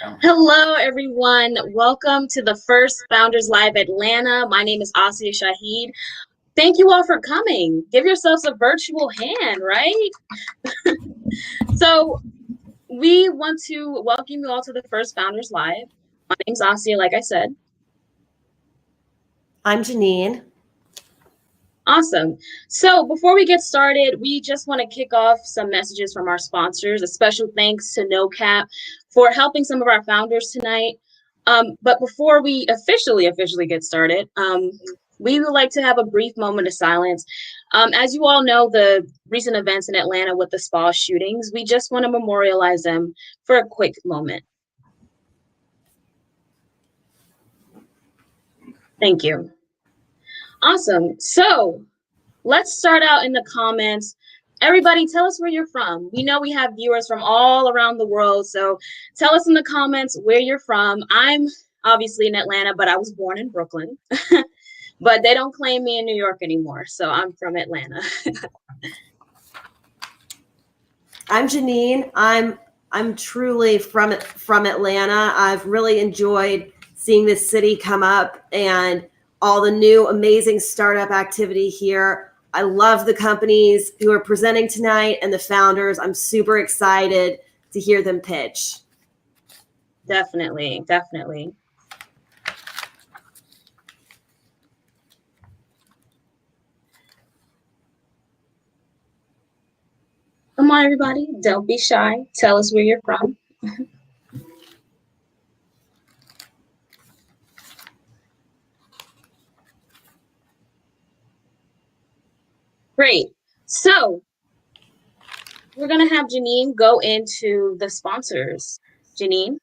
Hello, everyone. Welcome to the first Founders Live Atlanta. My name is Asya Shahid. Thank you all for coming. Give yourselves a virtual hand, right? So we want to welcome you all to the first Founders Live. My name's Asya, like I said. I'm Janine. Awesome. So before we get started, we just want to kick off some messages from our sponsors. A special thanks to NoCap for helping some of our founders tonight. But before we officially get started, we would like to have a brief moment of silence. As you all know, the recent events in Atlanta with the spa shootings, we just want to memorialize them for a quick moment. Thank you. Awesome. So let's start out in the comments. Everybody, tell us where you're from. We know we have viewers from all around the world, so tell us in the comments where you're from. I'm obviously in Atlanta, but I was born in Brooklyn. But they don't claim me in New York anymore, so I'm from Atlanta. I'm Janine. I'm truly from Atlanta. I've really enjoyed seeing this city come up and all the new amazing startup activity here. I love the companies who are presenting tonight and the founders. I'm super excited to hear them pitch. Definitely. Come on, everybody. Don't be shy. Tell us where you're from. Great. So we're going to have Janine go into the sponsors. Janine?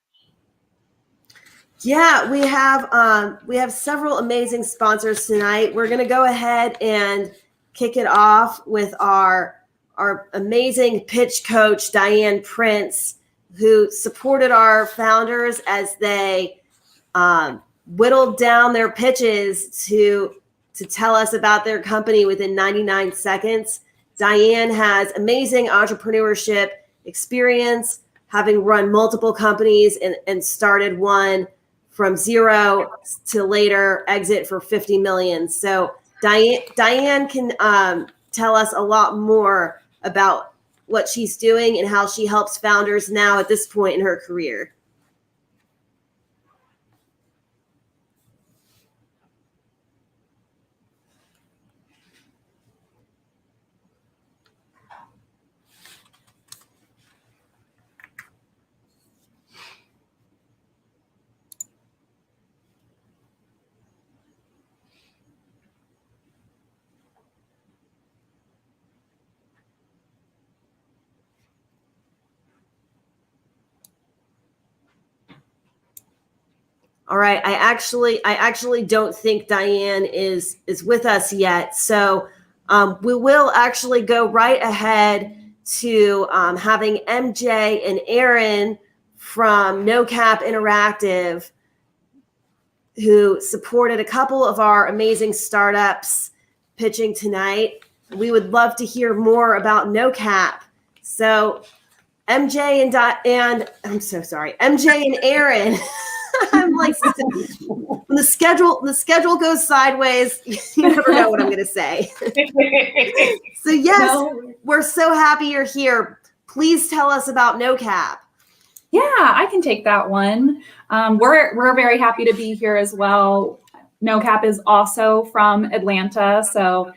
Yeah, we have several amazing sponsors tonight. We're going to go ahead and kick it off with our amazing pitch coach, Diane Prince, who supported our founders as they whittled down their pitches to tell us about their company within 99 seconds. Diane has amazing entrepreneurship experience, having run multiple companies and started one from zero to later exit for 50 million. So Diane can tell us a lot more about what she's doing and how she helps founders now at this point in her career. All right. I actually don't think Diane is with us yet. So we will actually go right ahead to having MJ and Aaron from NoCap Interactive, who supported a couple of our amazing startups pitching tonight. We would love to hear more about NoCap. So MJ and I'm so sorry, MJ and Aaron. I'm like, when the schedule goes sideways, you never know what I'm going to say. So yes, we're so happy you're here. Please tell us about NoCap. Yeah, I can take that one. We're very happy to be here as well. NoCap is also from Atlanta, so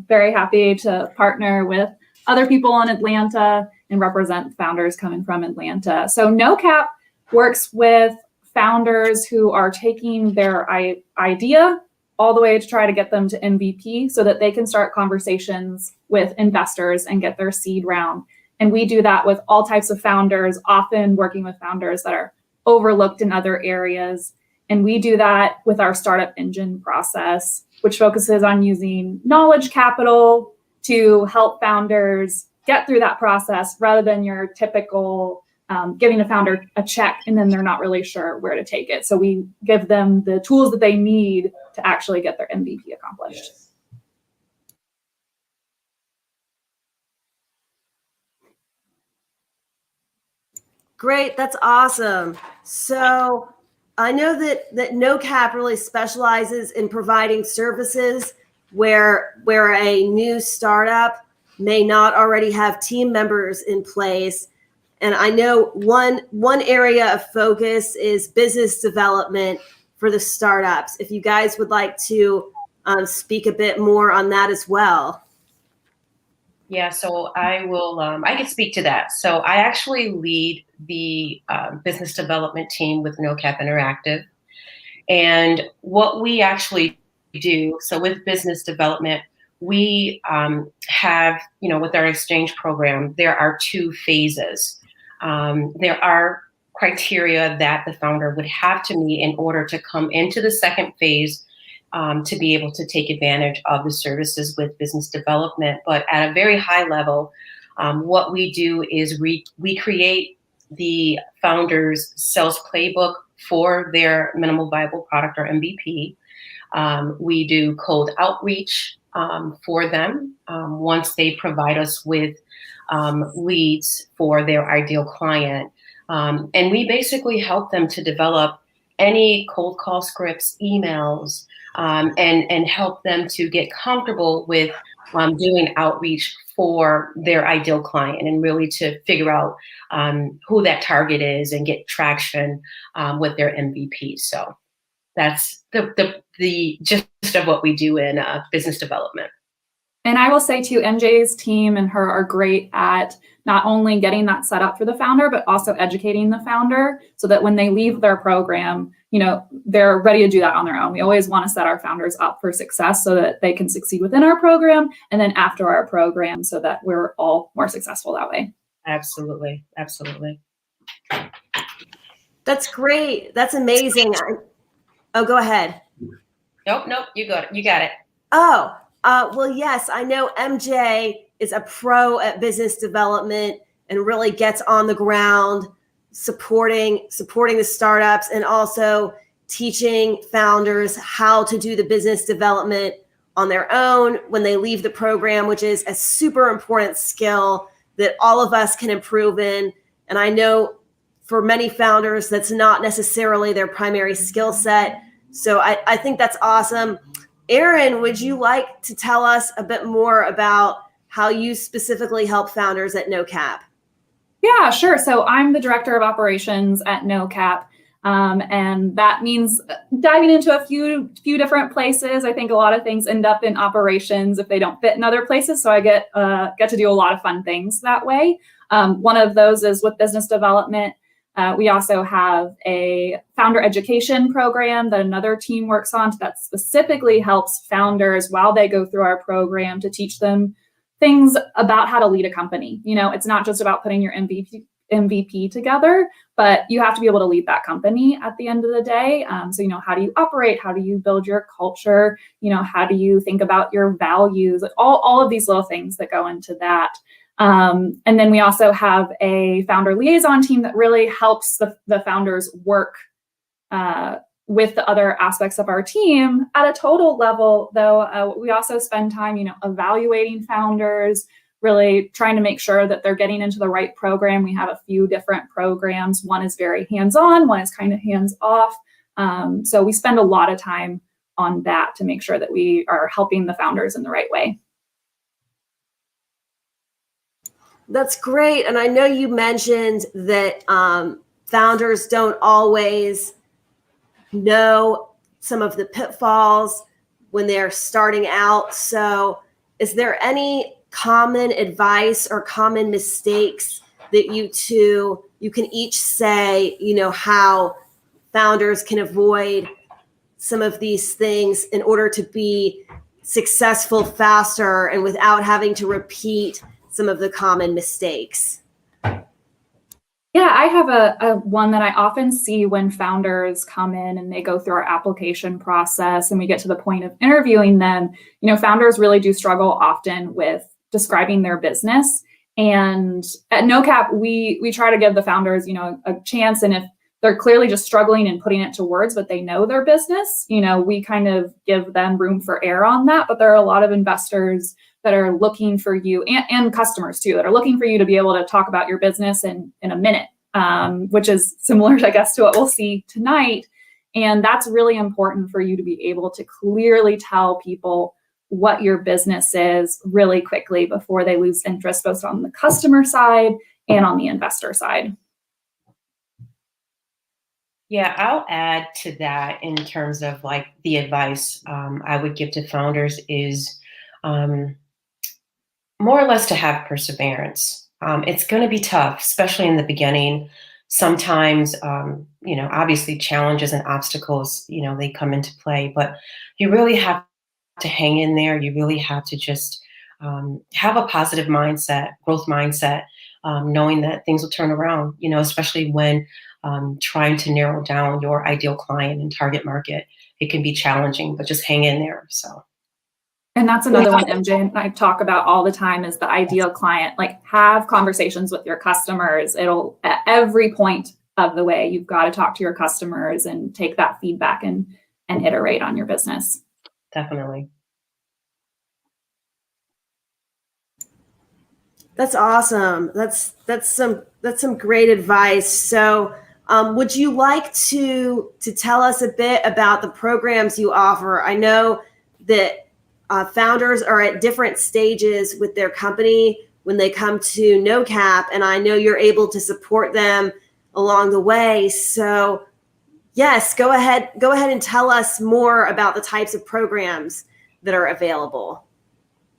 very happy to partner with other people in Atlanta and represent founders coming from Atlanta. So NoCap works with founders who are taking their idea all the way to try to get them to MVP so that they can start conversations with investors and get their seed round. And we do that with all types of founders, often working with founders that are overlooked in other areas. And we do that with our startup engine process, which focuses on using knowledge capital to help founders get through that process rather than your typical giving a founder a check and then they're not really sure where to take it. So we give them the tools that they need to actually get their MVP accomplished. Yes. Great. That's awesome. So I know that NoCap really specializes in providing services where a new startup may not already have team members in place. And I know one area of focus is business development for the startups. If you guys would like to speak a bit more on that as well. Yeah, so I will, I can speak to that. So I actually lead the business development team with NoCap Interactive. And what we actually do, so with business development, we have, with our exchange program, there are 2 phases. There are criteria that the founder would have to meet in order to come into the second phase to be able to take advantage of the services with business development. But at a very high level, what we do is we create the founder's sales playbook for their minimal viable product or MVP. We do cold outreach for them once they provide us with leads for their ideal client. And we basically help them to develop any cold call scripts, emails, and help them to get comfortable with doing outreach for their ideal client and really to figure out who that target is and get traction with their MVP. So that's the gist of what we do in business development. And I will say too, MJ's team and her are great at not only getting that set up for the founder, but also educating the founder so that when they leave their program, they're ready to do that on their own. We always want to set our founders up for success so that they can succeed within our program and then after our program so that we're all more successful that way. Absolutely. Absolutely. That's great. That's amazing. Oh, go ahead. Nope. You got it. Oh, well, yes, I know MJ is a pro at business development and really gets on the ground supporting the startups and also teaching founders how to do the business development on their own when they leave the program, which is a super important skill that all of us can improve in. And I know for many founders, that's not necessarily their primary skill set. So I think that's awesome. Erin, would you like to tell us a bit more about how you specifically help founders at NoCap? Yeah, sure. So I'm the director of operations at NoCap. And that means diving into a few different places. I think a lot of things end up in operations if they don't fit in other places. So I get to do a lot of fun things that way. One of those is with business development. We also have a founder education program that another team works on that specifically helps founders while they go through our program to teach them things about how to lead a company. It's not just about putting your MVP together, but you have to be able to lead that company at the end of the day. So, how do you operate? How do you build your culture? How do you think about your values? All of these little things that go into that. And then we also have a founder liaison team that really helps the founders work with the other aspects of our team. At a total level, though, we also spend time, evaluating founders, really trying to make sure that they're getting into the right program. We have a few different programs. One is very hands-on, one is kind of hands-off. So we spend a lot of time on that to make sure that we are helping the founders in the right way. That's great. And I know you mentioned that founders don't always know some of the pitfalls when they're starting out. So is there any common advice or common mistakes that you can each say, how founders can avoid some of these things in order to be successful faster and without having to repeat some of the common mistakes? Yeah, I have a one that I often see when founders come in and they go through our application process and we get to the point of interviewing them. Founders really do struggle often with describing their business. And at NoCap, we try to give the founders, a chance. And if they're clearly just struggling and putting it to words, but they know their business, we kind of give them room for error on that. But there are a lot of investors that are looking for you and customers too, that are looking for you to be able to talk about your business in a minute. which is similar, I guess, to what we'll see tonight. And that's really important for you to be able to clearly tell people what your business is really quickly before they lose interest, both on the customer side and on the investor side. Yeah, I'll add to that in terms of like the advice I would give to founders is more or less to have perseverance. It's going to be tough, especially in the beginning. Sometimes, obviously challenges and obstacles, they come into play, but you really have to hang in there. You really have to just have a positive mindset, growth mindset, knowing that things will turn around, especially when trying to narrow down your ideal client and target market. It can be challenging, but just hang in there. So. And that's another one MJ and I talk about all the time is the ideal client. Like, have conversations with your customers. It'll, at every point of the way, you've got to talk to your customers and take that feedback and iterate on your business. Definitely. That's awesome. That's some great advice. So would you like to tell us a bit about the programs you offer? I know that founders are at different stages with their company when they come to NoCap, and I know you're able to support them along the way. So yes, go ahead and tell us more about the types of programs that are available.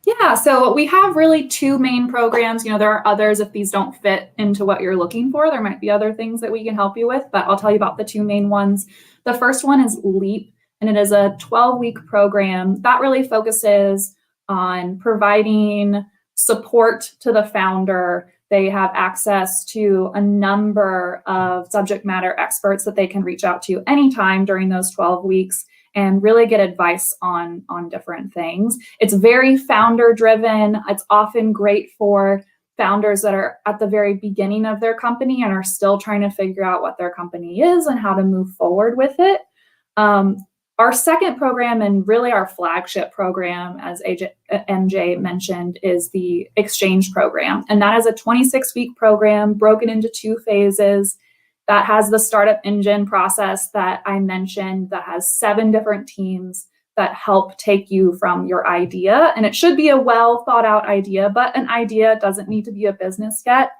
Yeah, so we have really two main programs. There are others if these don't fit into what you're looking for. There might be other things that we can help you with, but I'll tell you about the two main ones. The first one is LEAP, and it is a 12-week program that really focuses on providing support to the founder. They have access to a number of subject matter experts that they can reach out to anytime during those 12 weeks and really get advice on different things. It's very founder driven. It's often great for founders that are at the very beginning of their company and are still trying to figure out what their company is and how to move forward with it. Our second program, and really our flagship program, as MJ mentioned, is the Exchange program. And that is a 26-week program broken into two phases that has the startup engine process that I mentioned, that has 7 different teams that help take you from your idea. And it should be a well thought out idea, but an idea doesn't need to be a business yet,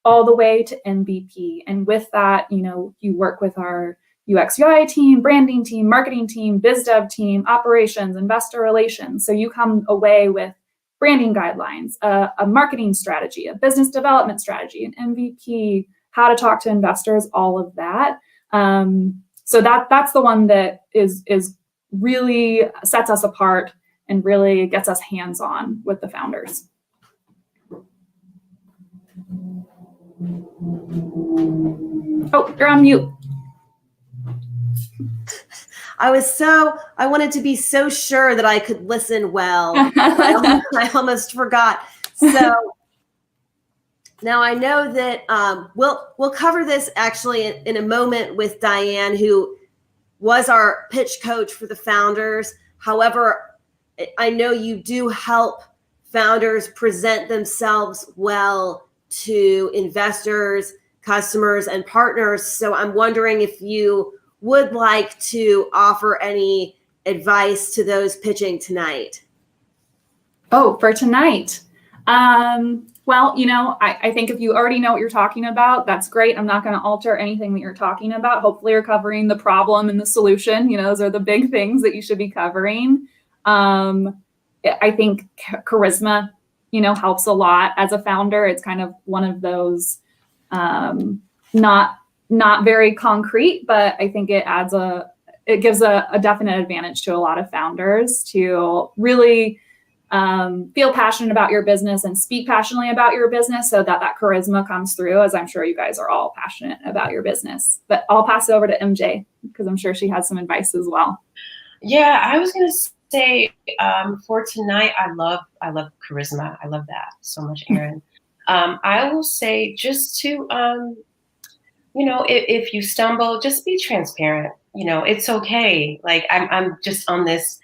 all the way to MVP. And with that, you work with our UX UI team, branding team, marketing team, biz dev team, operations, investor relations. So you come away with branding guidelines, a marketing strategy, a business development strategy, an MVP, how to talk to investors, all of that. So that's the one that is really sets us apart and really gets us hands-on with the founders. Oh, you're on mute. I wanted to be so sure that I could listen well. I almost forgot. So now I know that we'll cover this actually in a moment with Diane, who was our pitch coach for the founders. However, I know you do help founders present themselves well to investors, customers, and partners. So I'm wondering if you would like to offer any advice to those pitching tonight. Oh, for tonight. Well, I think if you already know what you're talking about, that's great. I'm not going to alter anything that you're talking about. Hopefully you're covering the problem and the solution. Those are the big things that you should be covering. I think charisma, helps a lot as a founder. It's kind of one of those, not very concrete, but I think it gives a definite advantage to a lot of founders to really feel passionate about your business and speak passionately about your business, so that charisma comes through, as I'm sure you guys are all passionate about your business. But I'll pass it over to MJ because I'm sure she has some advice as well. Yeah, I was going to say for tonight, I love charisma. I love that so much, Erin. I will say just to, if you stumble, just be transparent. It's okay. Like I'm just on this.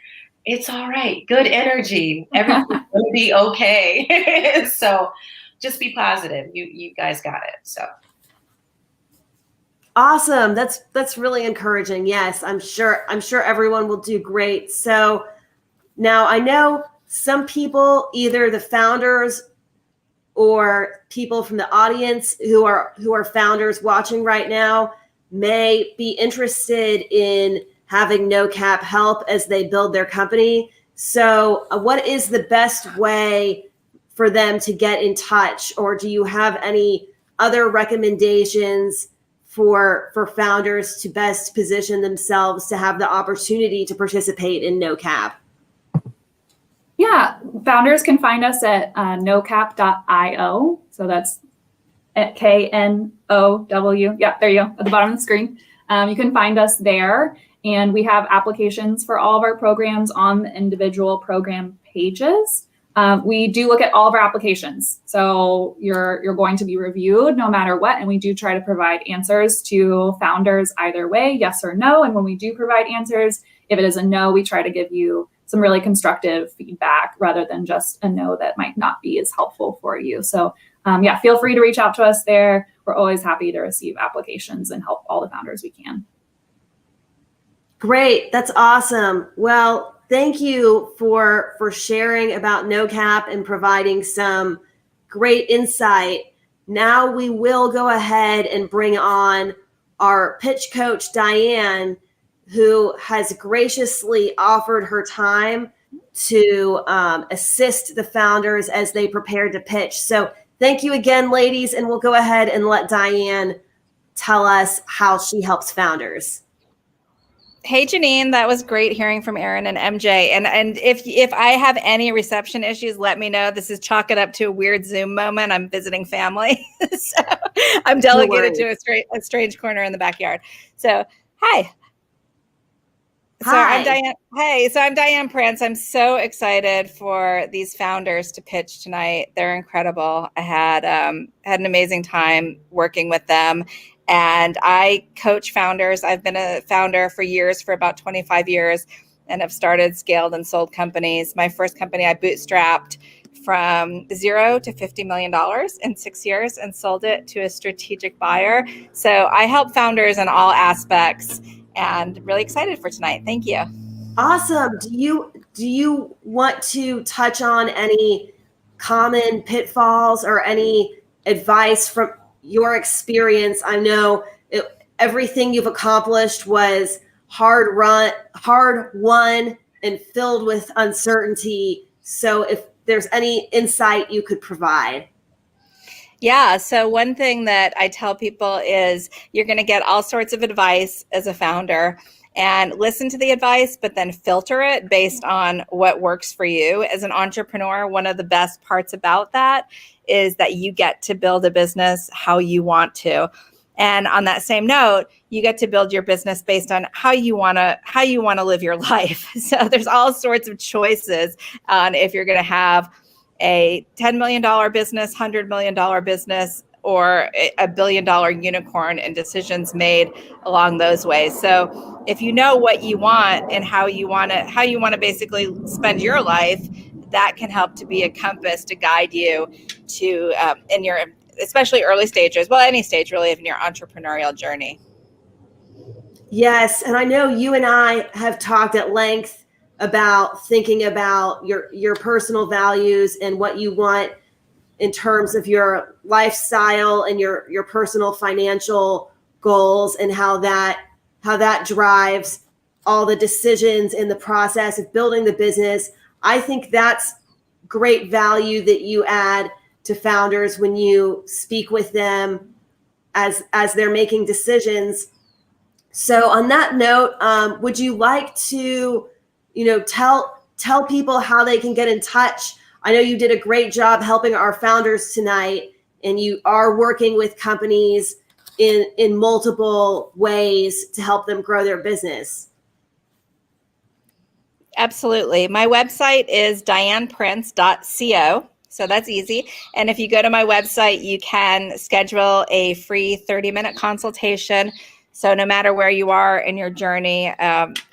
It's all right. Good energy. Everything's going to be okay. So just be positive. You guys got it. So. Awesome. That's really encouraging. Yes, I'm sure everyone will do great. So now I know some people, either the founders or people from the audience who are founders watching right now, may be interested in having No Cap help as they build their company. So what is the best way for them to get in touch? Or do you have any other recommendations for founders to best position themselves to have the opportunity to participate in No Cap? Yeah, founders can find us at nocap.io. So that's at KNOW. Yeah, there you go, at the bottom of the screen. You can find us there. And we have applications for all of our programs on the individual program pages. We do look at all of our applications. So you're going to be reviewed no matter what. And we do try to provide answers to founders either way, yes or no. And when we do provide answers, if it is a no, we try to give you some really constructive feedback rather than just a no that might not be as helpful for you. So yeah, feel free to reach out to us there. We're always happy to receive applications and help all the founders we can. Great. That's awesome. Well, thank you for sharing about No Cap and providing some great insight. Now we will go ahead and bring on our pitch coach, Diane, who has graciously offered her time to assist the founders as they prepare to pitch. So thank you again, ladies, and we'll go ahead and let Diane tell us how she helps founders. Hey, Janine, that was great hearing from Erin and MJ. And if I have any reception issues, let me know. This is chalk it up to a weird Zoom moment. I'm visiting family. So I'm delegated to a strange corner in the backyard. So, hi. So I'm Diane. Hey, so I'm Diane Prince. I'm so excited for these founders to pitch tonight. They're incredible. I had an amazing time working with them. And I coach founders. I've been a founder for years, for about 25 years, and have started, scaled, and sold companies. My first company I bootstrapped from $0 to $50 million in 6 years and sold it to a strategic buyer. So I help founders in all aspects, and really excited for tonight. Thank you. Awesome. Do you want to touch on any common pitfalls or any advice from your experience? I know everything you've accomplished was hard won, and filled with uncertainty. So if there's any insight you could provide. Yeah. So one thing that I tell people is you're going to get all sorts of advice as a founder, and listen to the advice, but then filter it based on what works for you. As an entrepreneur, one of the best parts about that is that you get to build a business how you want to. And on that same note, you get to build your business based on how you want to live your life. So there's all sorts of choices on if you're going to have a $10 million business, $100 million business, or a $1 billion unicorn, and decisions made along those ways. So if you know what you want and how you want to basically spend your life, that can help to be a compass to guide you to in your, especially early stages, well, any stage really in your entrepreneurial journey. Yes, and I know you and I have talked at length about thinking about your personal values and what you want in terms of your lifestyle and your personal financial goals, and how that drives all the decisions in the process of building the business. I think that's great value that you add to founders when you speak with them as they're making decisions. So on that note, would you like to, tell people how they can get in touch? I know you did a great job helping our founders tonight, and you are working with companies in multiple ways to help them grow their business. Absolutely. My website is dianeprince.co. So that's easy. And if you go to my website, you can schedule a free 30-minute consultation. So no matter where you are in your journey,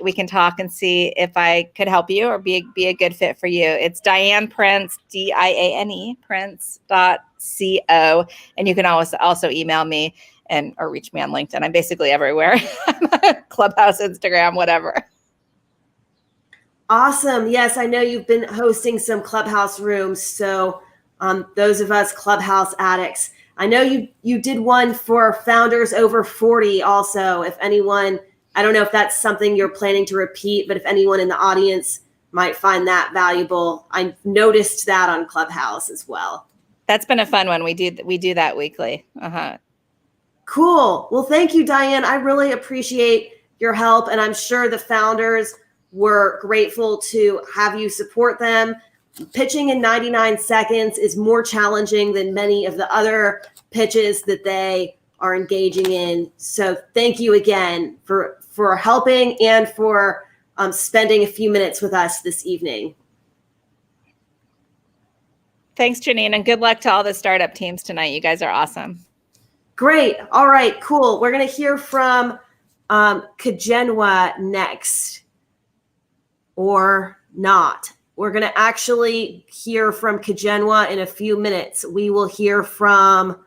we can talk and see if I could help you or be a good fit for you. It's Diane Prince, Diane Prince.co. And you can also email me or reach me on LinkedIn. I'm basically everywhere. Clubhouse, Instagram, whatever. Awesome. Yes, I know you've been hosting some Clubhouse rooms. So those of us Clubhouse addicts, I know you did one for founders over 40 also. If anyone, I don't know if that's something you're planning to repeat, but if anyone in the audience might find that valuable, I noticed that on Clubhouse as well. That's been a fun one. We do that weekly. Cool. Well, thank you, Diane. I really appreciate your help, and I'm sure the founders were grateful to have you support them. Pitching in 99 seconds is more challenging than many of the other pitches that they are engaging in. So thank you again for helping and for spending a few minutes with us this evening. Thanks, Janine, and good luck to all the startup teams tonight. You guys are awesome. Great. All right, cool. We're going to hear from Kajenwa next, or not. We're going to actually hear from Kajenwa in a few minutes. We will hear from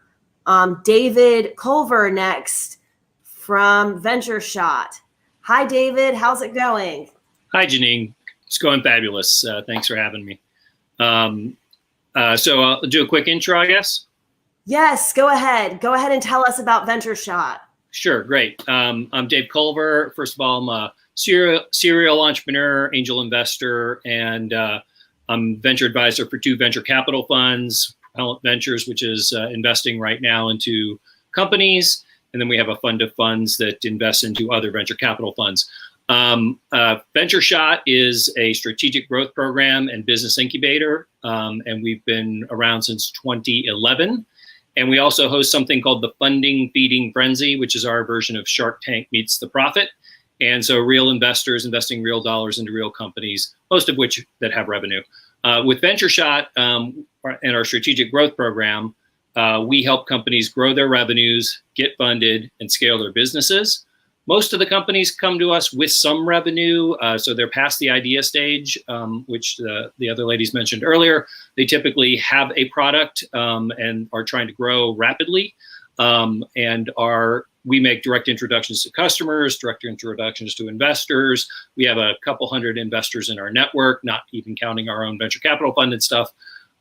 David Culver next from VentureSHOT. Hi, David. How's it going? Hi, Janine. It's going fabulous. Thanks for having me. So I'll do a quick intro, I guess. Yes, go ahead. Go ahead and tell us about VentureSHOT. Sure, great. I'm Dave Culver. First of all, I'm a serial entrepreneur, angel investor, and I'm venture advisor for 2 venture capital funds, Propellant Ventures, which is investing right now into companies. And then we have a fund of funds that invest into other venture capital funds. VentureSHOT is a strategic growth program and business incubator, and we've been around since 2011. And we also host something called the Funding Feeding Frenzy, which is our version of Shark Tank meets the profit. And so real investors investing real dollars into real companies, most of which that have revenue. With VentureSHOT and our strategic growth program, we help companies grow their revenues, get funded, and scale their businesses. Most of the companies come to us with some revenue, so they're past the idea stage, which the other ladies mentioned earlier. They typically have a product and are trying to grow rapidly, we make direct introductions to customers, direct introductions to investors. We have a couple hundred investors in our network, not even counting our own venture capital fund and stuff.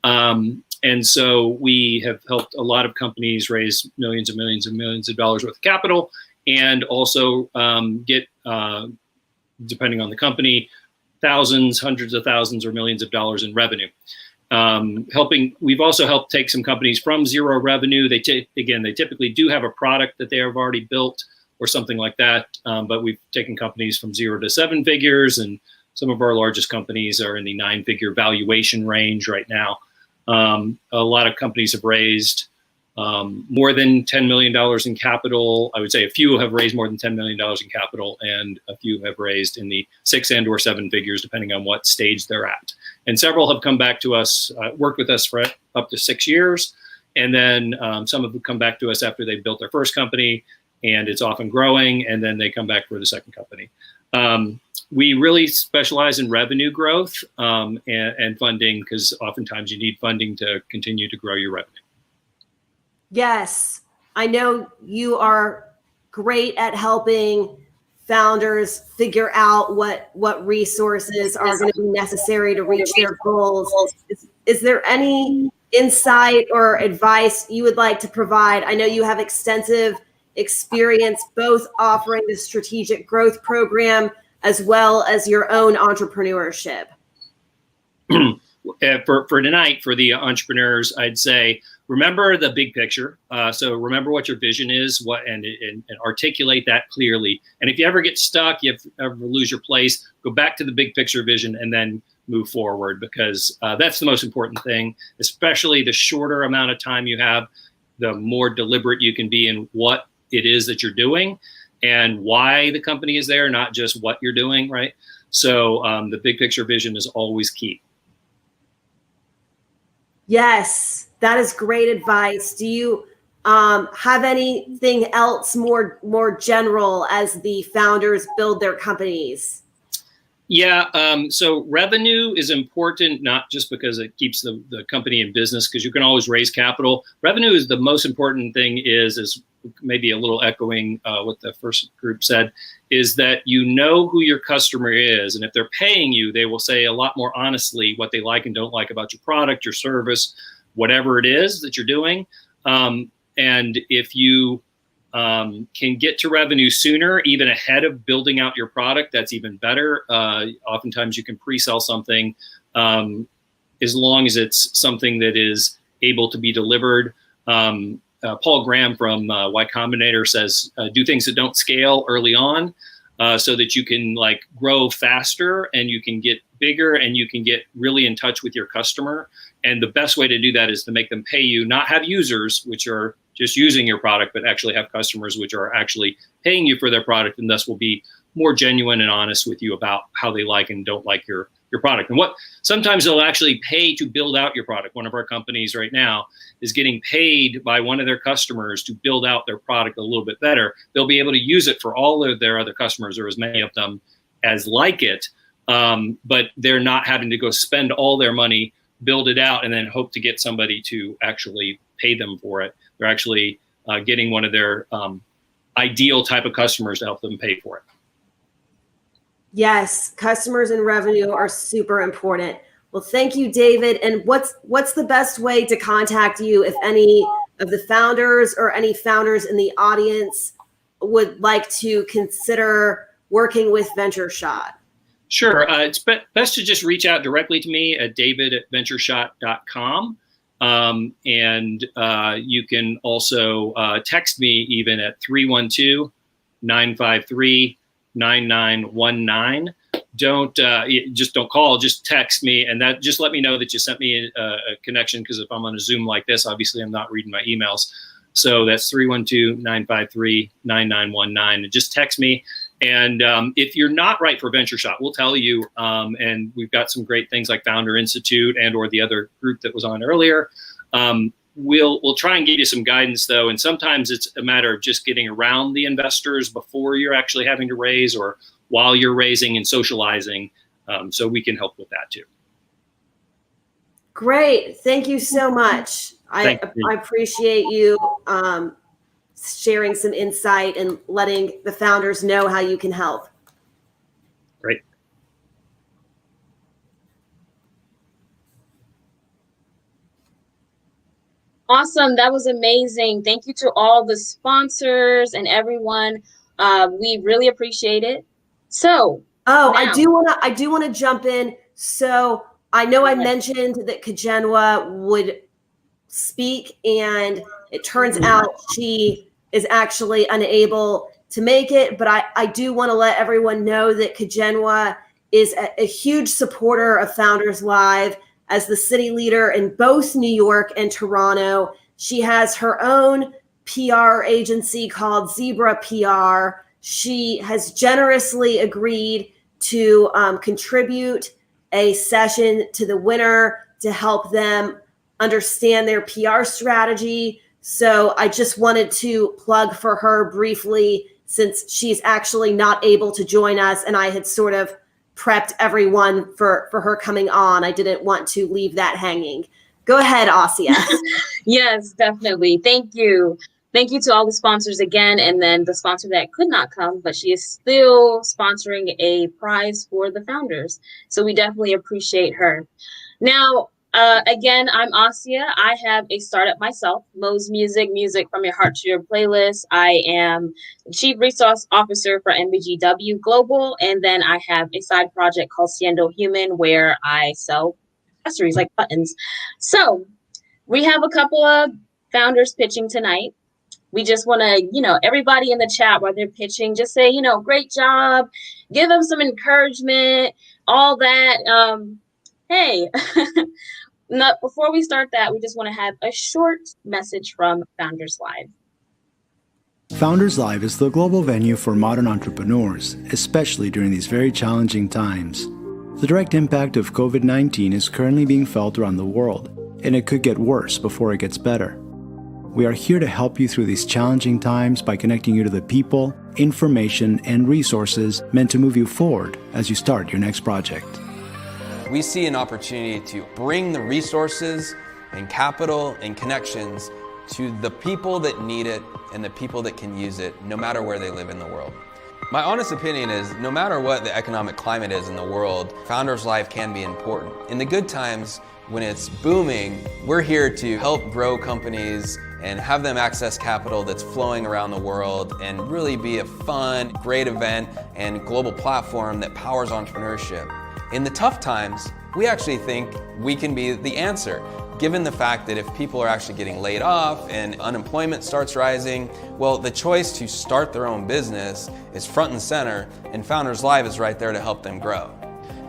And so we have helped a lot of companies raise millions and millions and millions of dollars worth of capital, and also get, depending on the company, thousands, hundreds of thousands, or millions of dollars in revenue. We've also helped take some companies from zero revenue. They typically do have a product that they have already built or something like that, but we've taken companies from 0 to 7 figures, and some of our largest companies are in the 9-figure valuation range right now. A lot of companies have raised more than $10 million in capital. I would say a few have raised more than $10 million in capital, and a few have raised in the 6 and or 7 figures, depending on what stage they're at. And several have come back to us, worked with us for up to 6 years. And then some have come back to us after they've built their first company and it's often growing, and then they come back for the second company. We really specialize in revenue growth and funding, because oftentimes you need funding to continue to grow your revenue. Yes, I know you are great at helping founders figure out what resources are going to be necessary to reach their goals. Is there any insight or advice you would like to provide? I know you have extensive experience both offering the strategic growth program as well as your own entrepreneurship. For tonight, for the entrepreneurs, I'd say, remember the big picture. So remember what your vision is, and articulate that clearly. And if you ever get stuck, you ever lose your place, go back to the big picture vision and then move forward, because that's the most important thing. Especially the shorter amount of time you have, the more deliberate you can be in what it is that you're doing and why the company is there, not just what you're doing, right? So the big picture vision is always key. Yes, that is great advice. Do you have anything else more general as the founders build their companies? Yeah, so revenue is important, not just because it keeps the company in business, because you can always raise capital. Revenue is the most important thing is maybe a little echoing what the first group said, is that you know who your customer is. And if they're paying you, they will say a lot more honestly what they like and don't like about your product, your service, whatever it is that you're doing. And if you can get to revenue sooner, even ahead of building out your product, that's even better. Oftentimes you can pre-sell something as long as it's something that is able to be delivered. Paul Graham from Y Combinator says, do things that don't scale early on so that you can like grow faster and you can get bigger and you can get really in touch with your customer. And the best way to do that is to make them pay you, not have users, which are just using your product, but actually have customers which are actually paying you for their product, and thus will be more genuine and honest with you about how they like and don't like your product. And what sometimes they'll actually pay to build out your product. One of our companies right now is getting paid by one of their customers to build out their product a little bit better. They'll be able to use it for all of their other customers, or as many of them as like it, but they're not having to go spend all their money, build it out, and then hope to get somebody to actually pay them for it. They're actually getting one of their ideal type of customers to help them pay for it. Yes, customers and revenue are super important. Well, thank you, David. And what's the best way to contact you if any of the founders or any founders in the audience would like to consider working with VentureSHOT? Sure. It's best to just reach out directly to me at david@ventureshot.com. And you can also text me even at 312-953-9919. Don't call, just text me, and that just let me know that you sent me a connection, because if I'm on a Zoom like this, obviously I'm not reading my emails. So that's 312-953-9919, and just text me. And if you're not right for VentureSHOT, we'll tell you. And we've got some great things like Founder Institute and or the other group that was on earlier. We'll try and give you some guidance, though. And sometimes it's a matter of just getting around the investors before you're actually having to raise, or while you're raising and socializing. So we can help with that too. Great. Thank you so much. I appreciate you sharing some insight and letting the founders know how you can help. Great. Awesome. That was amazing. Thank you to all the sponsors and everyone. We really appreciate it. So, I do want to jump in. So I know I mentioned that Kajenwa would speak, and it turns out she is actually unable to make it. But I do want to let everyone know that Kajenwa is a huge supporter of Founders Live. As the city leader in both New York and Toronto, she has her own PR agency called Zebra PR. She has generously agreed to contribute a session to the winner to help them understand their PR strategy. So I just wanted to plug for her briefly, since she's actually not able to join us, and I had sort of prepped everyone for her coming on. I didn't want to leave that hanging. Go ahead, Asia. Yes, definitely. Thank you. Thank you to all the sponsors again, and then the sponsor that could not come, but she is still sponsoring a prize for the founders. So we definitely appreciate her. Now, again, I'm Asia. I have a startup myself, Mo's Music from Your Heart to Your Playlist. I am Chief Resource Officer for MBGW Global, and then I have a side project called Siendo Human, where I sell accessories like buttons. So we have a couple of founders pitching tonight. We just want to, everybody in the chat while they're pitching, just say, great job, give them some encouragement, all that. Hey. Now, before we start that, we just want to have a short message from Founders Live. Founders Live is the global venue for modern entrepreneurs, especially during these very challenging times. The direct impact of COVID-19 is currently being felt around the world, and it could get worse before it gets better. We are here to help you through these challenging times by connecting you to the people, information, and resources meant to move you forward as you start your next project. We see an opportunity to bring the resources and capital and connections to the people that need it and the people that can use it no matter where they live in the world. My honest opinion is no matter what the economic climate is in the world, Founders Live can be important. In the good times, when it's booming, we're here to help grow companies and have them access capital that's flowing around the world and really be a fun, great event and global platform that powers entrepreneurship. In the tough times, we actually think we can be the answer, given the fact that if people are actually getting laid off and unemployment starts rising, well, the choice to start their own business is front and center, and Founders Live is right there to help them grow.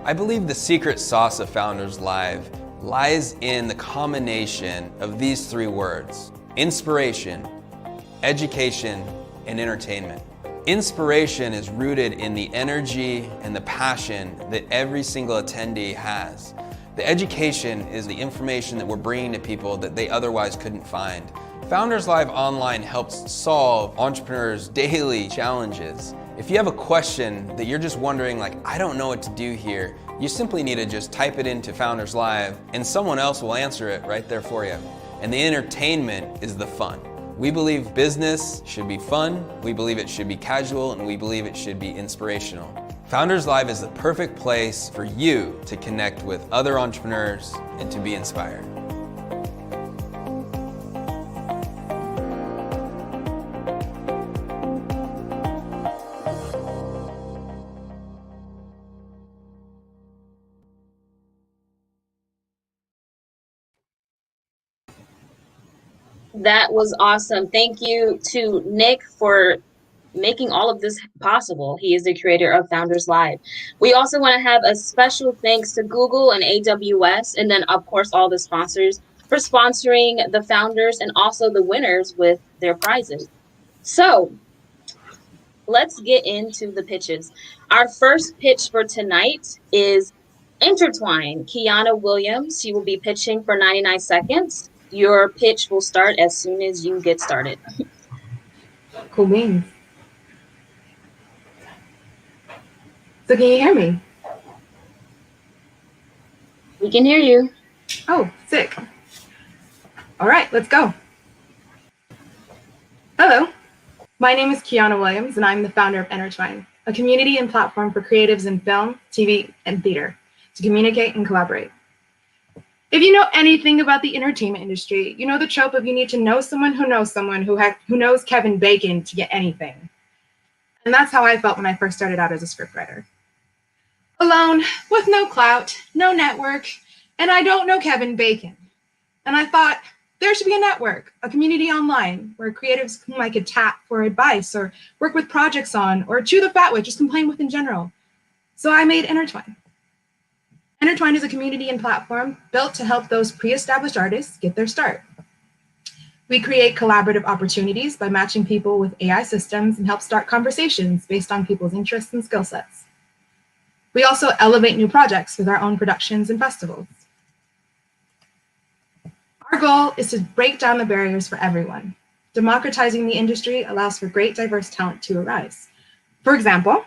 I believe the secret sauce of Founders Live lies in the combination of these three words: inspiration, education, and entertainment. Inspiration is rooted in the energy and the passion that every single attendee has. The education is the information that we're bringing to people that they otherwise couldn't find. Founders Live Online helps solve entrepreneurs' daily challenges. If you have a question that you're just wondering, like, I don't know what to do here, you simply need to just type it into Founders Live and someone else will answer it right there for you. And the entertainment is the fun. We believe business should be fun, we believe it should be casual, and we believe it should be inspirational. Founders Live is the perfect place for you to connect with other entrepreneurs and to be inspired. That was awesome. Thank you to Nick for making all of this possible. He is the creator of Founders Live. We also want to have a special thanks to Google and AWS, and then of course all the sponsors for sponsoring the founders and also the winners with their prizes. So let's get into the pitches. Our first pitch for tonight is Intertwine. Kiana Williams, she will be pitching for 99 seconds. Your pitch will start as soon as you get started. Cool beans. So can you hear me? We can hear you. Oh, sick. All right, let's go. Hello, my name is Kiana Williams, and I'm the founder of Intertwine, a community and platform for creatives in film, TV, and theater to communicate and collaborate. If you know anything about the entertainment industry, you know the trope of you need to know someone who knows Kevin Bacon to get anything. And that's how I felt when I first started out as a scriptwriter. Alone, with no clout, no network, and I don't know Kevin Bacon. And I thought there should be a network, a community online where creatives whom I could tap for advice or work with projects on or chew the fat with, just complain with in general. So I made Intertwine. Intertwine is a community and platform built to help those pre-established artists get their start. We create collaborative opportunities by matching people with AI systems and help start conversations based on people's interests and skill sets. We also elevate new projects with our own productions and festivals. Our goal is to break down the barriers for everyone. Democratizing the industry allows for great diverse talent to arise. For example,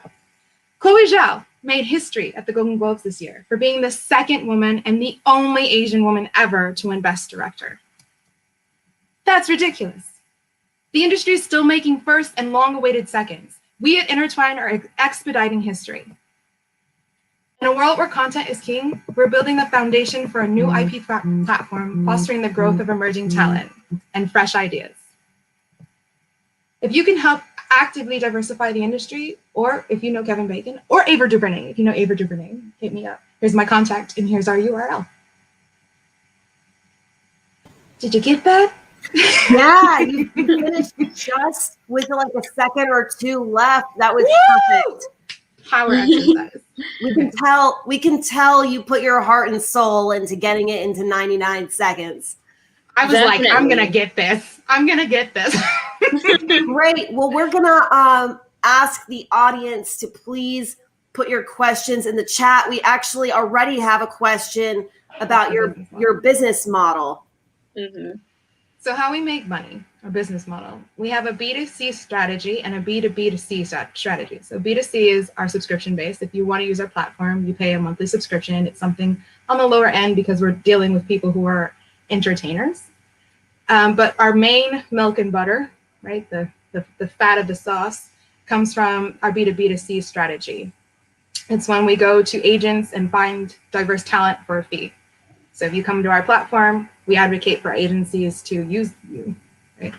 Chloe Zhao made history at the Golden Globes this year for being the second woman and the only Asian woman ever to win Best Director. That's ridiculous. The industry is still making first and long-awaited seconds. We at Intertwine are expediting history. In a world where content is king, we're building the foundation for a new IP platform, fostering the growth of emerging talent and fresh ideas. If you can help actively diversify the industry, or if you know Kevin Bacon, or Ava DuVernay, if you know Ava DuVernay, hit me up. Here's my contact, and here's our URL. Did you get that? Yeah, you finished just with like a second or two left. That was perfect. Power exercise. We can tell you put your heart and soul into getting it into 99 seconds. I was Definitely. Like, I'm gonna get this. I'm gonna get this. Great. Well, we're gonna ask the audience to please put your questions in the chat. We actually already have a question about your business model. Mm-hmm. So how we make money, our business model. We have a B2C strategy and a B2B2C strategy. So B2C is our subscription base. If you want to use our platform, you pay a monthly subscription. It's something on the lower end because we're dealing with people who are entertainers. But our main milk and butter right? The fat of the sauce comes from our B2B2C strategy. It's when we go to agents and find diverse talent for a fee. So if you come to our platform, we advocate for agencies to use you, right?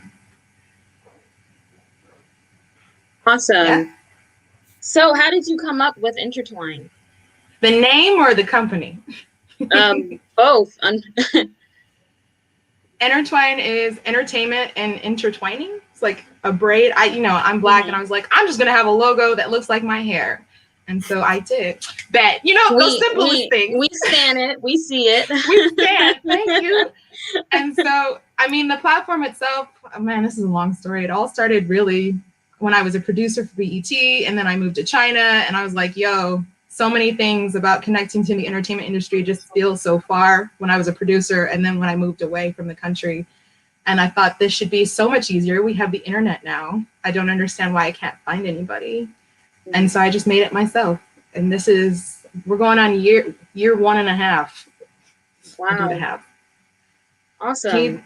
Awesome. Yeah. So how did you come up with Intertwine? The name or the company? Both. Intertwine is entertainment and intertwining. It's like a braid. I'm black, and I was like, I'm just gonna have a logo that looks like my hair. And so I did. Bet. Those simplest things. We scan it. We see it. We scan. Thank you. And so, the platform itself, man, this is a long story. It all started really when I was a producer for BET, and then I moved to China, and I was like, yo, so many things about connecting to the entertainment industry just feel so far when I was a producer, and then when I moved away from the country. And I thought this should be so much easier. We have the internet now. I don't understand why I can't find anybody. And so I just made it myself. And we're going on year 1.5. Wow. Awesome.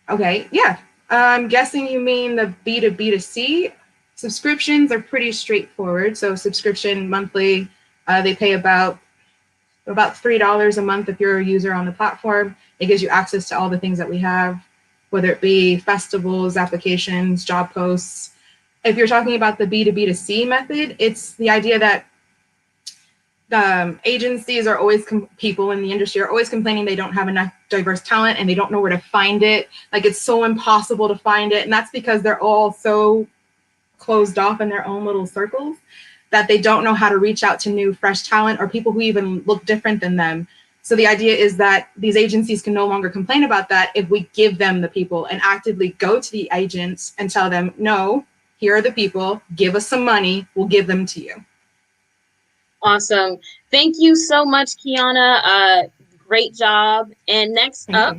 Okay, yeah. I'm guessing you mean the B2B2C. Subscriptions are pretty straightforward. So subscription monthly, they pay about $3 a month if you're a user on the platform. It gives you access to all the things that we have, whether it be festivals, applications, job posts. If you're talking about the B2B2C method, it's the idea that agencies are always, people in the industry are always complaining they don't have enough diverse talent and they don't know where to find it. Like, it's so impossible to find it. And that's because they're all so closed off in their own little circles that they don't know how to reach out to new, fresh talent or people who even look different than them. So the idea is that these agencies can no longer complain about that if we give them the people and actively go to the agents and tell them, no, here are the people, give us some money, we'll give them to you. Awesome. Thank you so much, Kiana. Great job. And next up,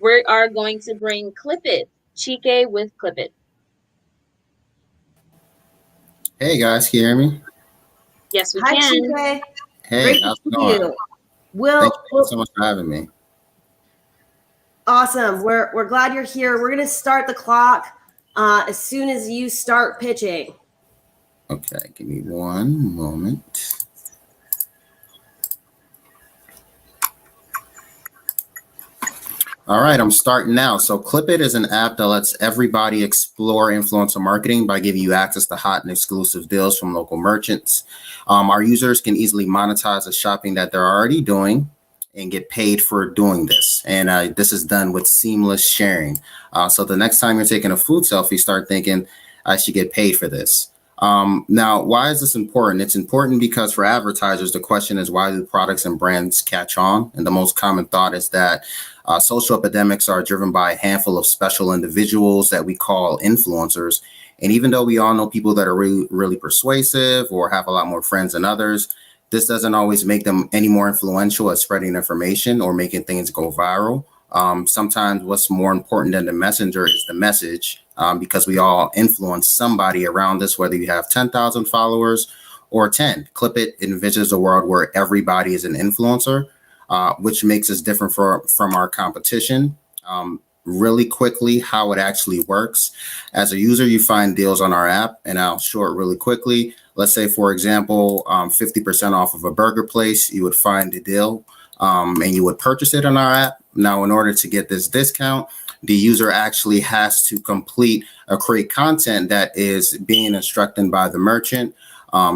we are going to bring Clip It, Chike with Clip It. Hey guys, can you hear me? Yes, we Hi, can. Chike. Hey, Great how's to it see going? you. Will, Thank you so much for having me. Awesome. We're glad you're here. We're going to start the clock as soon as you start pitching. Okay, give me one moment. All right, I'm starting now. So Clip It is an app that lets everybody explore influencer marketing by giving you access to hot and exclusive deals from local merchants. Our users can easily monetize the shopping that they're already doing and get paid for doing this. And this is done with seamless sharing. So the next time you're taking a food selfie, start thinking, I should get paid for this. Now, why is this important? It's important because for advertisers, the question is, why do products and brands catch on? And the most common thought is that social epidemics are driven by a handful of special individuals that we call influencers. And even though we all know people that are really, really persuasive or have a lot more friends than others, this doesn't always make them any more influential at spreading information or making things go viral. Sometimes what's more important than the messenger is the message, because we all influence somebody around us, whether you have 10,000 followers or 10. Clip It envisions a world where everybody is an influencer, which makes us different from our competition. Really quickly, how it actually works. As a user, you find deals on our app, and I'll show it really quickly. Let's say, for example, 50% off of a burger place, you would find a deal and you would purchase it on our app. Now, in order to get this discount, the user actually has to complete or create content that is being instructed by the merchant.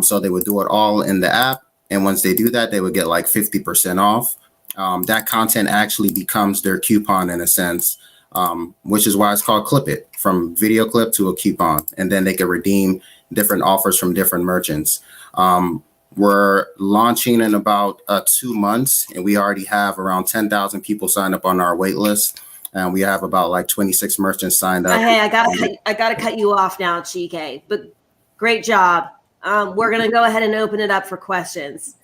So they would do it all in the app. And once they do that, they would get like 50% off. That content actually becomes their coupon in a sense, which is why it's called Clip It, from video clip to a coupon. And then they can redeem different offers from different merchants. We're launching in about 2 months, and we already have around 10,000 people signed up on our wait list. And we have about like 26 merchants signed up. Hey, I gotta cut you off now, Chike, but great job. We're gonna go ahead and open it up for questions.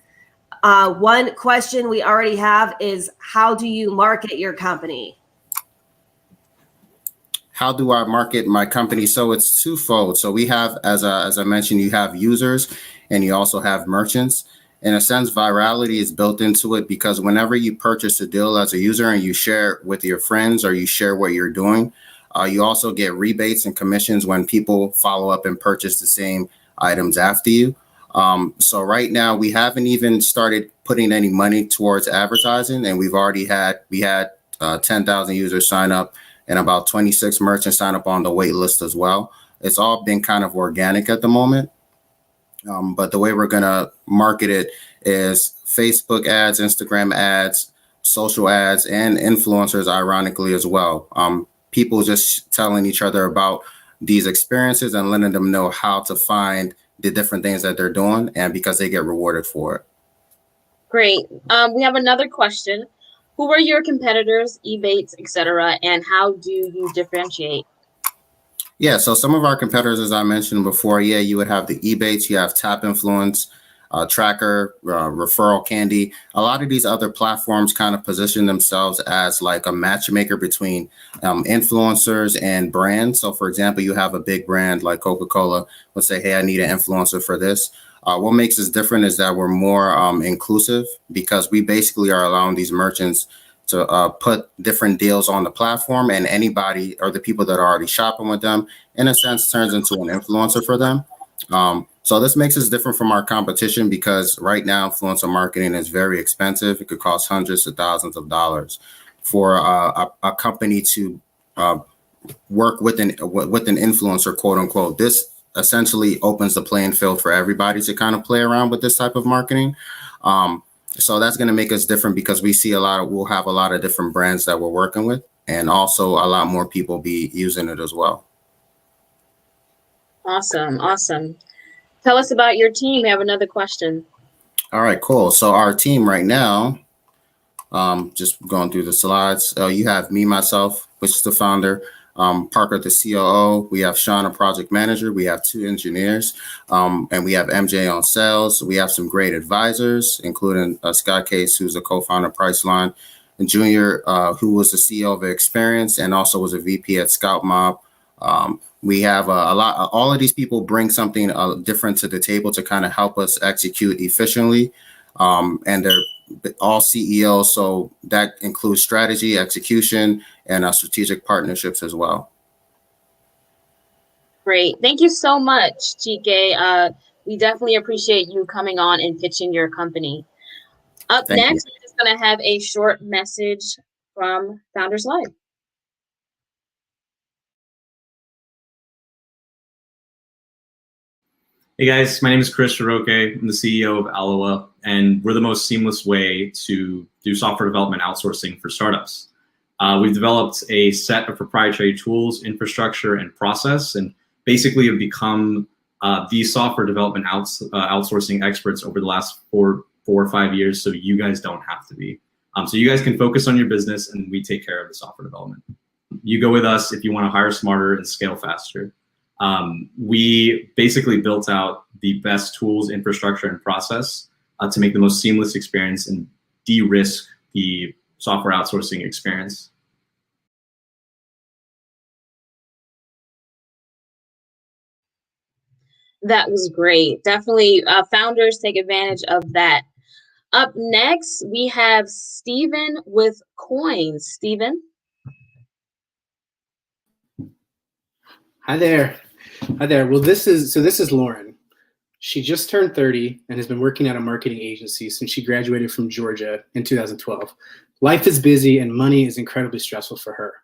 One question we already have is, how do you market your company? How do I market my company? So it's twofold. So we have, as I mentioned, you have users and you also have merchants. In a sense, virality is built into it because whenever you purchase a deal as a user and you share it with your friends or you share what you're doing, You also get rebates and commissions when people follow up and purchase the same items after you. So right now we haven't even started putting any money towards advertising, and we had 10,000 users sign up and about 26 merchants sign up on the wait list as well. It's all been kind of organic at the moment. But the way we're going to market it is Facebook ads, Instagram ads, social ads, and influencers, ironically, as well. People just telling each other about these experiences and letting them know how to find the different things that they're doing, and because they get rewarded for it. Great. We have another question. Who are your competitors, Ebates, etc., and how do you differentiate? Yeah, so some of our competitors, as I mentioned before, you would have the Ebates, you have Tap Influence, Tracker, Referral Candy. A lot of these other platforms kind of position themselves as like a matchmaker between influencers and brands. So for example, you have a big brand like Coca-Cola would say, hey, I need an influencer for this. What makes us different is that we're more inclusive, because we basically are allowing these merchants to put different deals on the platform, and anybody or the people that are already shopping with them, in a sense, turns into an influencer for them. So this makes us different from our competition, because right now influencer marketing is very expensive. It could cost hundreds of thousands of dollars for a company to work with an influencer, quote unquote. This essentially opens the playing field for everybody to kind of play around with this type of marketing. So that's going to make us different, because we see we'll have a lot of different brands that we're working with, and also a lot more people be using it as well. Awesome. Awesome. Tell us about your team. We have another question. All right, cool. So our team right now, just going through the slides, you have me, myself, which is the founder, Parker, the COO. We have Sean, a project manager. We have 2 engineers, and we have MJ on sales. We have some great advisors, including Scott Case, who's a co-founder of Priceline, and Junior, who was the CEO of Experience and also was a VP at Scout Mob. We have all of these people bring something different to the table to kind of help us execute efficiently. And they're all CEOs, so that includes strategy, execution, and strategic partnerships as well. Great. Thank you so much, Chike. We definitely appreciate you coming on and pitching your company. Up next, we're just going to have a short message from Founders Live. Hey guys, my name is Chris Shiroke. I'm the CEO of Aloha, and we're the most seamless way to do software development outsourcing for startups. We've developed a set of proprietary tools, infrastructure, and process, and basically have become the software development outsourcing experts over the last four or 5 years, so you guys don't have to be. So you guys can focus on your business, and we take care of the software development. You go with us if you want to hire smarter and scale faster. We basically built out the best tools, infrastructure, and process to make the most seamless experience and de-risk the software outsourcing experience. That was great. Definitely founders take advantage of that. Up next, we have Steven with Coins. Steven? Hi there. Hi there. Well, this is Lauren. She just turned 30 and has been working at a marketing agency since she graduated from Georgia in 2012. Life is busy and money is incredibly stressful for her.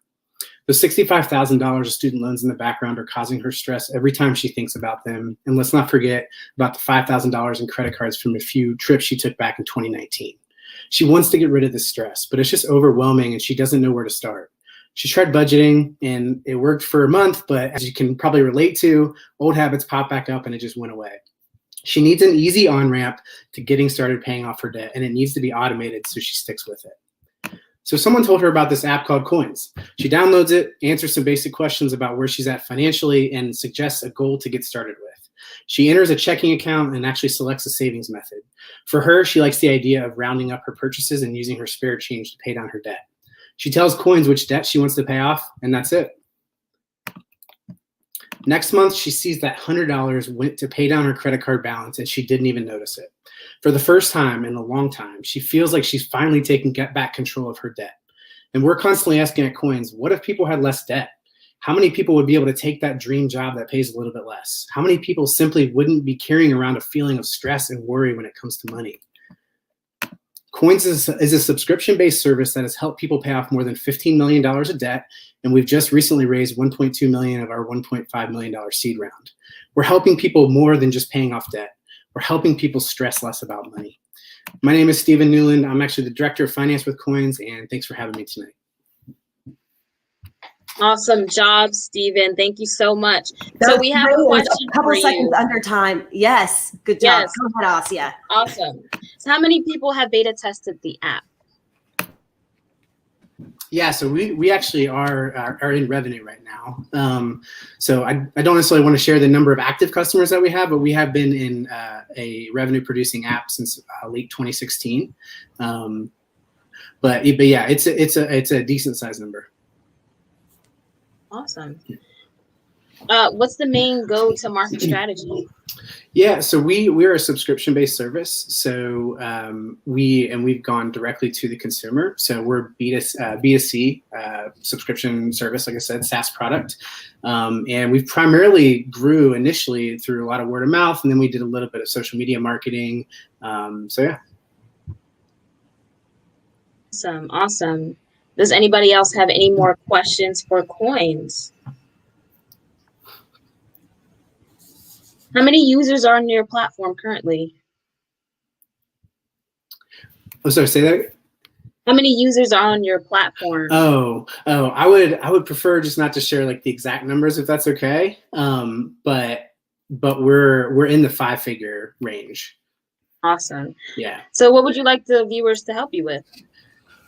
The $65,000 of student loans in the background are causing her stress every time she thinks about them. And let's not forget about the $5,000 in credit cards from a few trips she took back in 2019. She wants to get rid of this stress, but it's just overwhelming and she doesn't know where to start. She tried budgeting and it worked for a month, but as you can probably relate to, old habits pop back up and it just went away. She needs an easy on-ramp to getting started paying off her debt, and it needs to be automated so she sticks with it. So someone told her about this app called Coins. She downloads it, answers some basic questions about where she's at financially, and suggests a goal to get started with. She enters a checking account and actually selects a savings method. For her, she likes the idea of rounding up her purchases and using her spare change to pay down her debt. She tells Coins which debt she wants to pay off, and that's it. Next month, she sees that $100 went to pay down her credit card balance, and she didn't even notice it. For the first time in a long time, she feels like she's finally taking back control of her debt. And we're constantly asking at Coins, what if people had less debt? How many people would be able to take that dream job that pays a little bit less? How many people simply wouldn't be carrying around a feeling of stress and worry when it comes to money? Coins is a subscription-based service that has helped people pay off more than $15 million of debt, and we've just recently raised $1.2 million of our $1.5 million seed round. We're helping people more than just paying off debt. We're helping people stress less about money. My name is Stephen Newland. I'm actually the Director of Finance with Coins, and thanks for having me tonight. Awesome job, Stephen. Thank you so much. So we have a question a couple for seconds you. under time. Yes, good job. Yes. Go ahead, Asia. Awesome. So how many people have beta tested the app? Yeah, so we actually are in revenue right now. So I don't necessarily want to share the number of active customers that we have, but we have been in a revenue producing app since late 2016. But yeah, it's a decent size number. Awesome. What's the main go-to-market strategy? Yeah, so we're a subscription-based service. So we've gone directly to the consumer. So we're B2C subscription service, like I said, SaaS product. And we primarily grew initially through a lot of word of mouth, and then we did a little bit of social media marketing. So yeah. Awesome. Does anybody else have any more questions for Coins? How many users are on your platform currently? I'm sorry, say that. How many users are on your platform? I would prefer just not to share like the exact numbers if that's okay. But we're in the 5-figure range. Awesome. Yeah. So what would you like the viewers to help you with?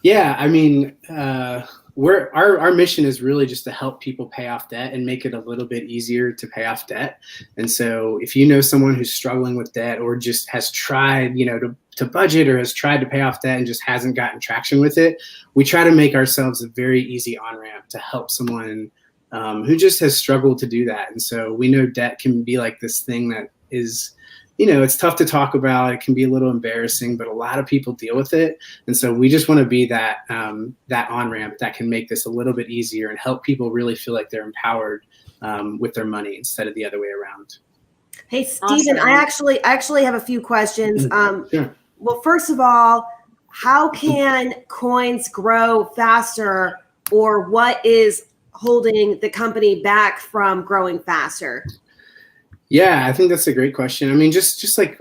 Yeah, I mean, our mission is really just to help people pay off debt and make it a little bit easier to pay off debt. And so if you know someone who's struggling with debt or just has tried, to budget or has tried to pay off debt and just hasn't gotten traction with it, we try to make ourselves a very easy on-ramp to help someone who just has struggled to do that. And so we know debt can be like this thing that is, it's tough to talk about. It can be a little embarrassing, but a lot of people deal with it. And so we just want to be that on-ramp that can make this a little bit easier and help people really feel like they're empowered with their money instead of the other way around. Hey, Stephen, Awesome. I actually have a few questions. Sure. Well, first of all, how can Coins grow faster, or what is holding the company back from growing faster? Yeah, I think that's a great question. I mean, just like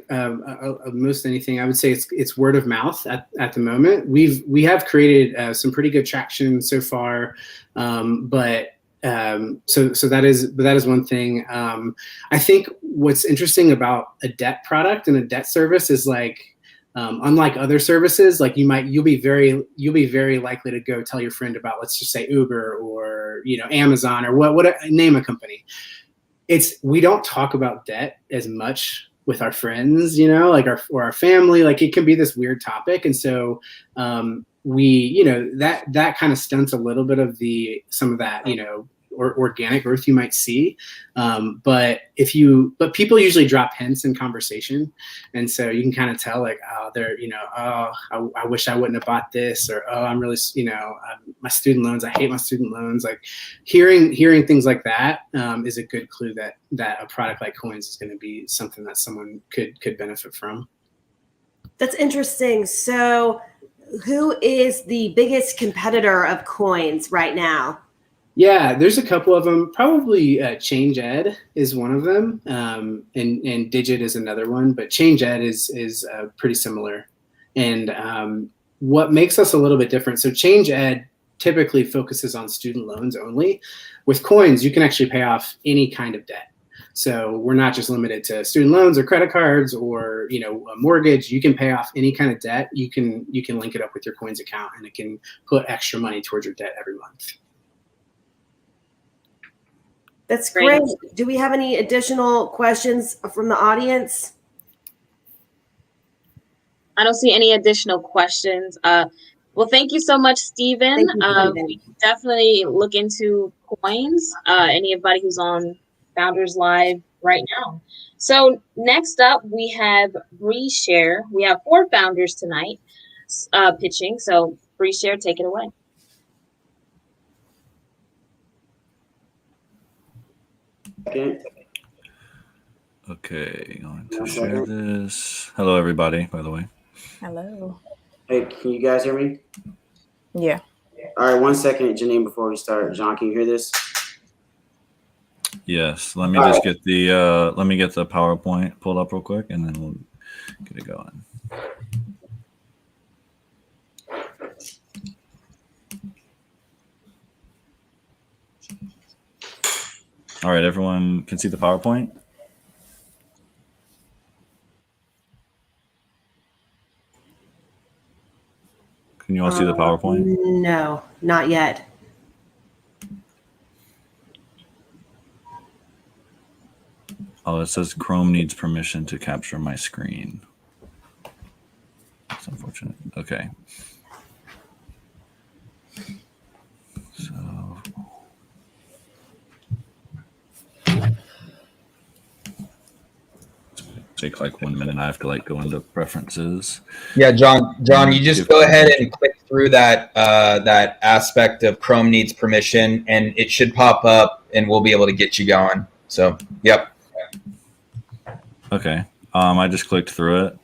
most anything, I would say it's word of mouth at the moment. We have created some pretty good traction so far, but that is one thing. I think what's interesting about a debt product and a debt service is like, unlike other services, like you'll be very likely to go tell your friend about, let's just say Uber or Amazon or what name a company. We don't talk about debt as much with our friends, like our family. Like it can be this weird topic, and so that kind of stunts a little bit of some of that or organic growth you might see. But people usually drop hints in conversation, and so you can kind of tell like, oh, they're I wish I wouldn't have bought this, or oh, I'm really my student loans, I hate my student loans. Like hearing things like that is a good clue that a product like Coins is going to be something that someone could benefit from. That's interesting. So who is the biggest competitor of Coins right now? Yeah, there's a couple of them. Probably Change Ed is one of them, and Digit is another one. But Change Ed is pretty similar. And what makes us a little bit different? So Change Ed typically focuses on student loans only. With Coins, you can actually pay off any kind of debt. So we're not just limited to student loans or credit cards or a mortgage. You can pay off any kind of debt. You can link it up with your Coins account, and it can put extra money towards your debt every month. That's great. Do we have any additional questions from the audience? I don't see any additional questions. Well, thank you so much, Stephen. Thank you, Stephen. We definitely look into Coins. Anybody who's on Founders Live right now. So next up, we have BreeShare. We have 4 founders tonight pitching. So BreeShare, take it away. Okay, going to share this. Hello, everybody, by the way. Hello. Hey, can you guys hear me? Yeah. All right, 1 second, Janine, before we start. John, can you hear this? Yes, let me just get the let me get the PowerPoint pulled up real quick, and then we'll get it going. All right, everyone can see the PowerPoint? Can you all see the PowerPoint? No, not yet. Oh, it says Chrome needs permission to capture my screen. That's unfortunate. Okay. So take like 1 minute. I have to like go into preferences. Yeah, John, you just go ahead and click through that that aspect of Chrome needs permission, and it should pop up, and we'll be able to get you going. So, yep. Okay. I just clicked through it.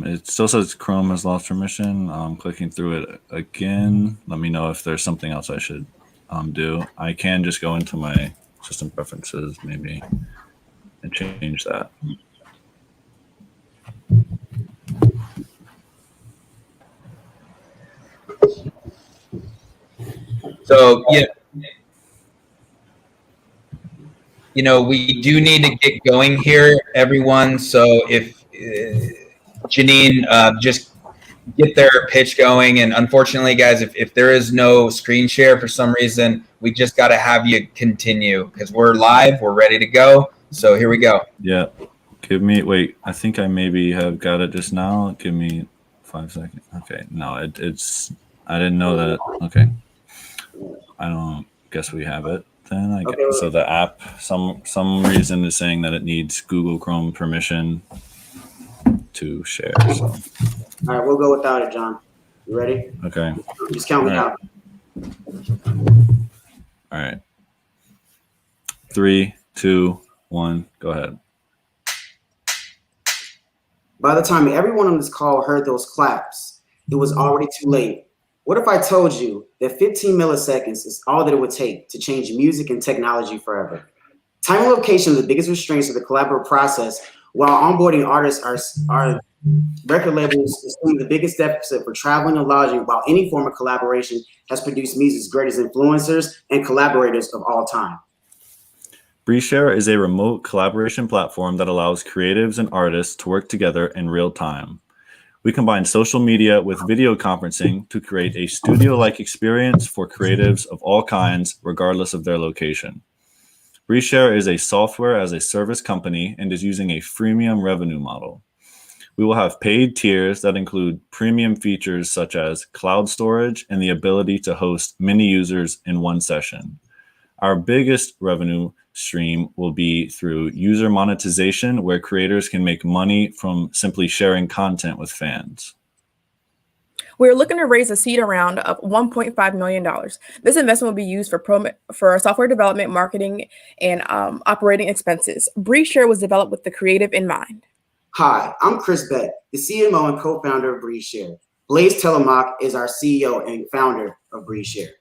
It still says Chrome has lost permission. I'm clicking through it again. Let me know if there's something else I should do. I can just go into my system preferences maybe and change that. So, yeah. You know, we do need to get going here, everyone. So if Janine, just get their pitch going. And unfortunately, guys, if there is no screen share for some reason, we just got to have you continue because we're live. We're ready to go. So here we go. Yeah. Wait, I think I maybe have got it just now. Give me 5 seconds. Okay. No, I didn't know that. Okay. I don't guess we have it. Then I guess so. The app, some reason is saying that it needs Google Chrome permission to share. So. All right, we'll go without it, John. You ready? Okay. Just count me out. All right. 3, 2, 1. Go ahead. By the time everyone on this call heard those claps, it was already too late. What if I told you that 15 milliseconds is all that it would take to change music and technology forever? Time and location are the biggest restraints of the collaborative process, while onboarding artists are record labels assume the biggest deficit for traveling and lodging, while any form of collaboration has produced music's greatest influencers and collaborators of all time. BreezeShare is a remote collaboration platform that allows creatives and artists to work together in real time. We combine social media with video conferencing to create a studio-like experience for creatives of all kinds, regardless of their location. BreezeShare is a software as a service company and is using a freemium revenue model. We will have paid tiers that include premium features such as cloud storage and the ability to host many users in one session. Our biggest revenue stream will be through user monetization, where creators can make money from simply sharing content with fans. We're looking to raise a seed round of $1.5 million. This investment will be used for software development, marketing, and operating expenses. BreezeShare was developed with the creative in mind. Hi, I'm Chris Beck, the CMO and co-founder of BreezeShare. Blaise Telemaque is our CEO and founder of BreezeShare.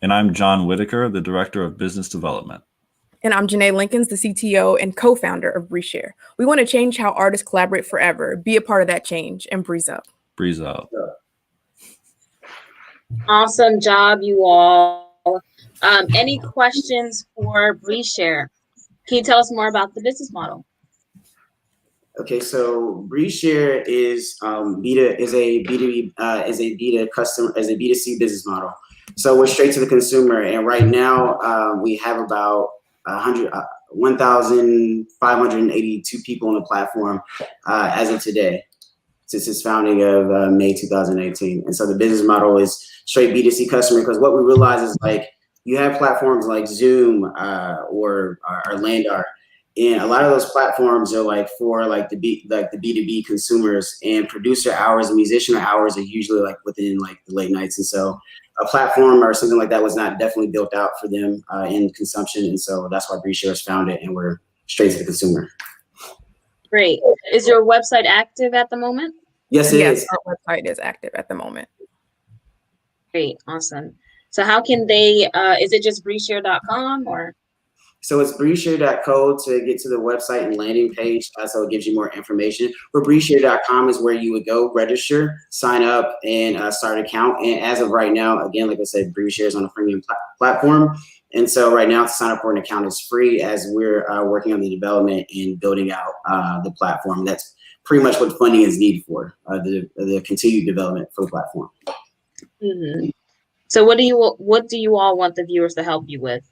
And I'm John Whitaker, the Director of Business Development. And I'm Janae Lincolns, the CTO and co-founder of BreezeShare. We want to change how artists collaborate forever. Be a part of that change and breeze up. Breeze up. Awesome job, you all. Any questions for BreezeShare? Can you tell us more about the business model? Okay, so BreezeShare is a B2C business model. So we're straight to the consumer, and right now we have about 1,582 people on the platform as of today. since its founding of May 2018. And so the business model is straight B2C customer, because what we realize is like you have platforms like Zoom or Landar, and a lot of those platforms are like for like the B2B consumers, and producer hours and musician hours are usually like within like the late nights. And so a platform or something like that was not definitely built out for them in consumption. And so that's why BreezeShare was founded, and we're straight to the consumer. Great. Is your website active at the moment? Yes, it is. Our website is active at the moment. Great. Awesome. So how can they, is it just breezeshare.com or? So it's breezeshare.co to get to the website and landing page. So it gives you more information. But breezeshare.com is where you would go register, sign up, and start an account. And as of right now, again, like I said, BreezeShare is on a premium platform. And so right now to sign up for an account is free, as we're working on the development and building out the platform. That's pretty much what funding is needed for, the continued development for the platform. Mm-hmm. So what do you all want the viewers to help you with?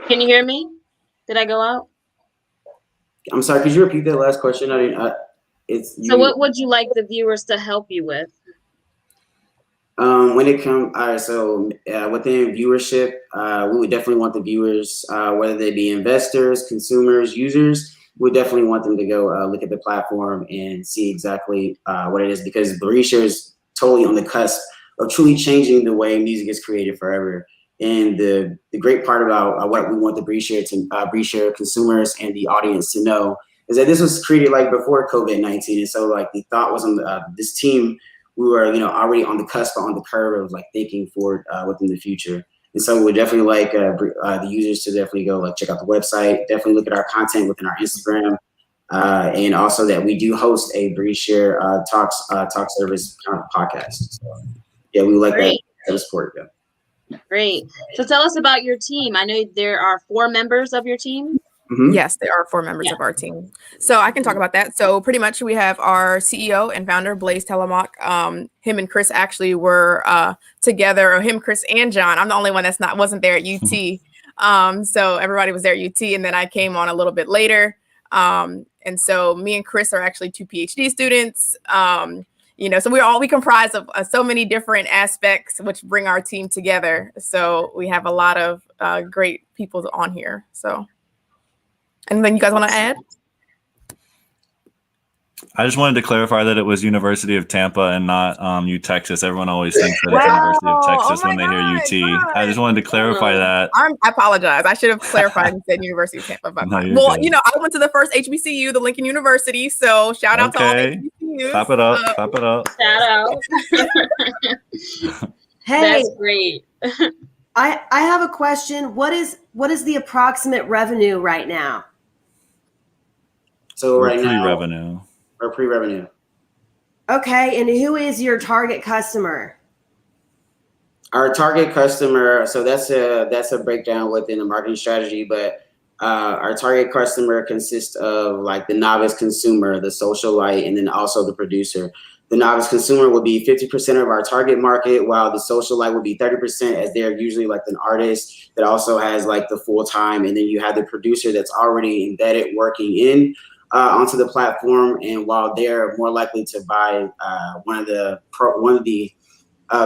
Can you hear me? Did I go out? I'm sorry, could you repeat that last question? I mean, So what would you like the viewers to help you with? When it comes, all right, so within viewership, we would definitely want the viewers, whether they be investors, consumers, users, we definitely want them to go look at the platform and see exactly what it is, because BreezeShare is totally on the cusp of truly changing the way music is created forever. And the great part about what we want the BreezeShare consumers and the audience to know is that this was created like before COVID-19. And so like the thought was on this team, we were, already on the cusp, on the curve of like thinking forward within the future. And so we definitely like the users to definitely go like check out the website, definitely look at our content within our Instagram, and also that we do host a BreezeShare talk service kind of podcast. So yeah, we would like that support. Yeah. Great. So tell us about your team. I know there are 4 members of your team. Mm-hmm. Yes, there are 4 members of our team. So I can talk about that. So pretty much we have our CEO and founder, Blaise Telemoc. Him and Chris actually were together, or him, Chris, and John. I'm the only one wasn't there at UT. So everybody was there at UT, and then I came on a little bit later. And so me and Chris are actually 2 PhD students. So we comprise of so many different aspects which bring our team together. So we have a lot of great people on here. So, and then you guys want to add? I just wanted to clarify that it was University of Tampa and not UTexas. Everyone always thinks that it's University of Texas when they hear UT. I just wanted to clarify that. I apologize. I should have clarified and said University of Tampa. But well, good. I went to the first HBCU, the Lincoln University. So shout out to all HBCUs. Clap it up. Clap it up. Shout out. Hey, that's great. I have a question. What is the approximate revenue right now? So right now, pre-revenue. Or pre-revenue. Okay, and who is your target customer? Our target customer, so that's a breakdown within the marketing strategy, but our target customer consists of like the novice consumer, the socialite, and then also the producer. The novice consumer will be 50% of our target market, while the socialite will be 30%, as they're usually like an artist that also has like the full time, and then you have the producer that's already embedded working in onto the platform, and while they're more likely to buy one of the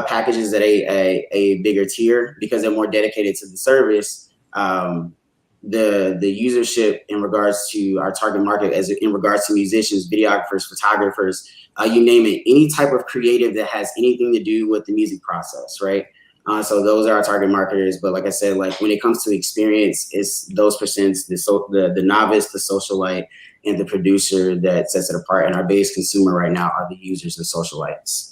packages at a bigger tier because they're more dedicated to the service, the usership in regards to our target market, as in regards to musicians, videographers, photographers, you name it, any type of creative that has anything to do with the music process, right? So those are our target marketers. But like I said, like when it comes to experience, it's those percents, the novice, the socialite, and the producer that sets it apart. And our base consumer right now are the users, the socialites.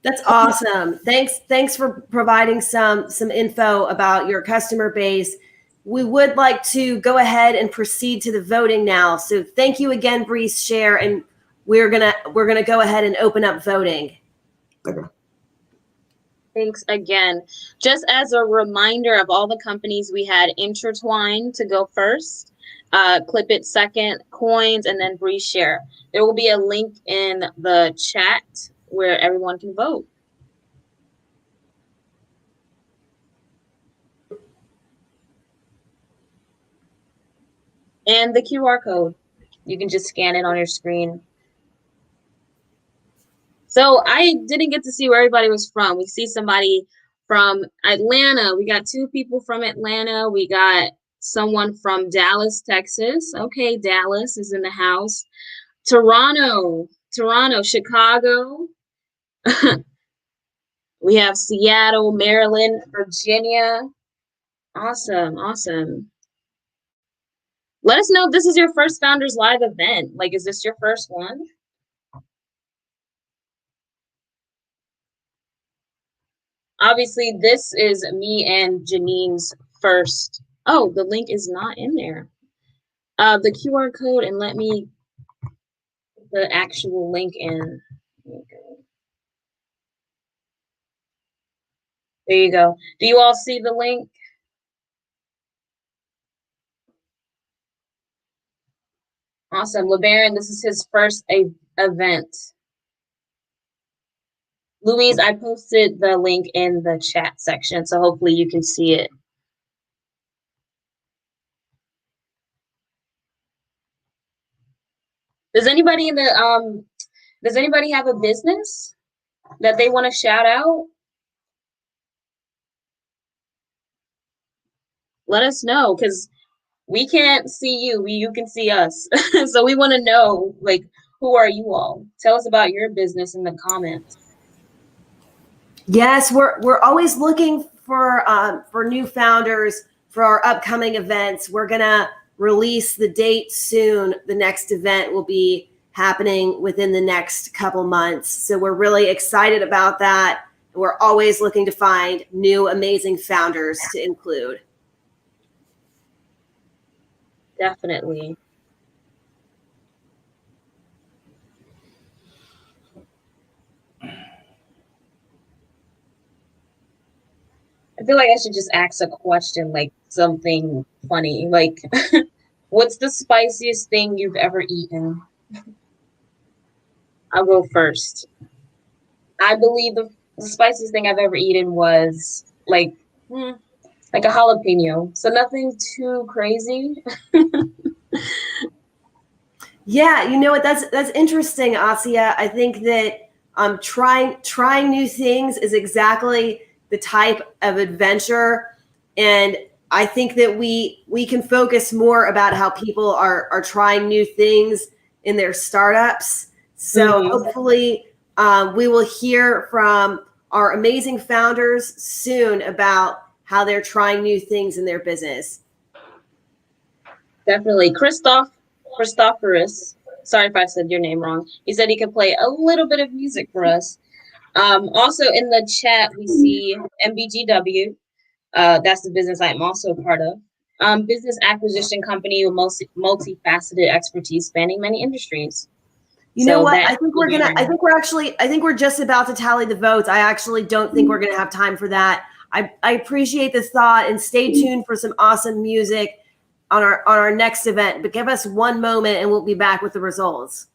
That's awesome. Thanks for providing some info about your customer base. We would like to go ahead and proceed to the voting now. So thank you again, BreezeShare, and we're gonna go ahead and open up voting. Okay. Thanks again. Just as a reminder of all the companies we had intertwined to go first, Clip It second, Coins, and then BreezeShare. There will be a link in the chat where everyone can vote. And the QR code. You can just scan it on your screen. So I didn't get to see where everybody was from. We see somebody from Atlanta. We got 2 people from Atlanta. We got someone from Dallas, Texas. Okay, Dallas is in the house. Toronto, Chicago. We have Seattle, Maryland, Virginia. Awesome. Let us know if this is your first Founders Live event. Like, is this your first one? Obviously, this is me and Janine's first. Oh, the link is not in there. The QR code, and let me put the actual link in. There you go. Do you all see the link? Awesome. LeBaron, this is his first event. Louise, I posted the link in the chat section, so hopefully you can see it. Does anybody have a business that they want to shout out? Let us know, because we can't see you. You can see us. So we want to know, like, who are you all? Tell us about your business in the comments. Yes, we're always looking for new founders for our upcoming events. We're gonna release the date soon. The next event will be happening within the next couple months. So we're really excited about that. We're always looking to find new amazing founders to include. Definitely. I feel like I should just ask a question, like something funny, like, what's the spiciest thing you've ever eaten? I'll go first. I believe the spiciest thing I've ever eaten was like a jalapeno. So nothing too crazy. Yeah, you know what? That's interesting, Asia. I think that trying new things is exactly the type of adventure, and I think that we can focus more about how people are trying new things in their startups. So hopefully we will hear from our amazing founders soon about how they're trying new things in their business. Definitely. Christophorus, sorry if I said your name wrong. He said he could play a little bit of music for us. Also in the chat, we see MBGW. That's the business I'm also a part of. Business acquisition company with multifaceted expertise spanning many industries. You know what? I think we're just about to tally the votes. I actually don't think we're gonna have time for that. I appreciate the thought, and stay tuned for some awesome music on our next event. But give us one moment and we'll be back with the results.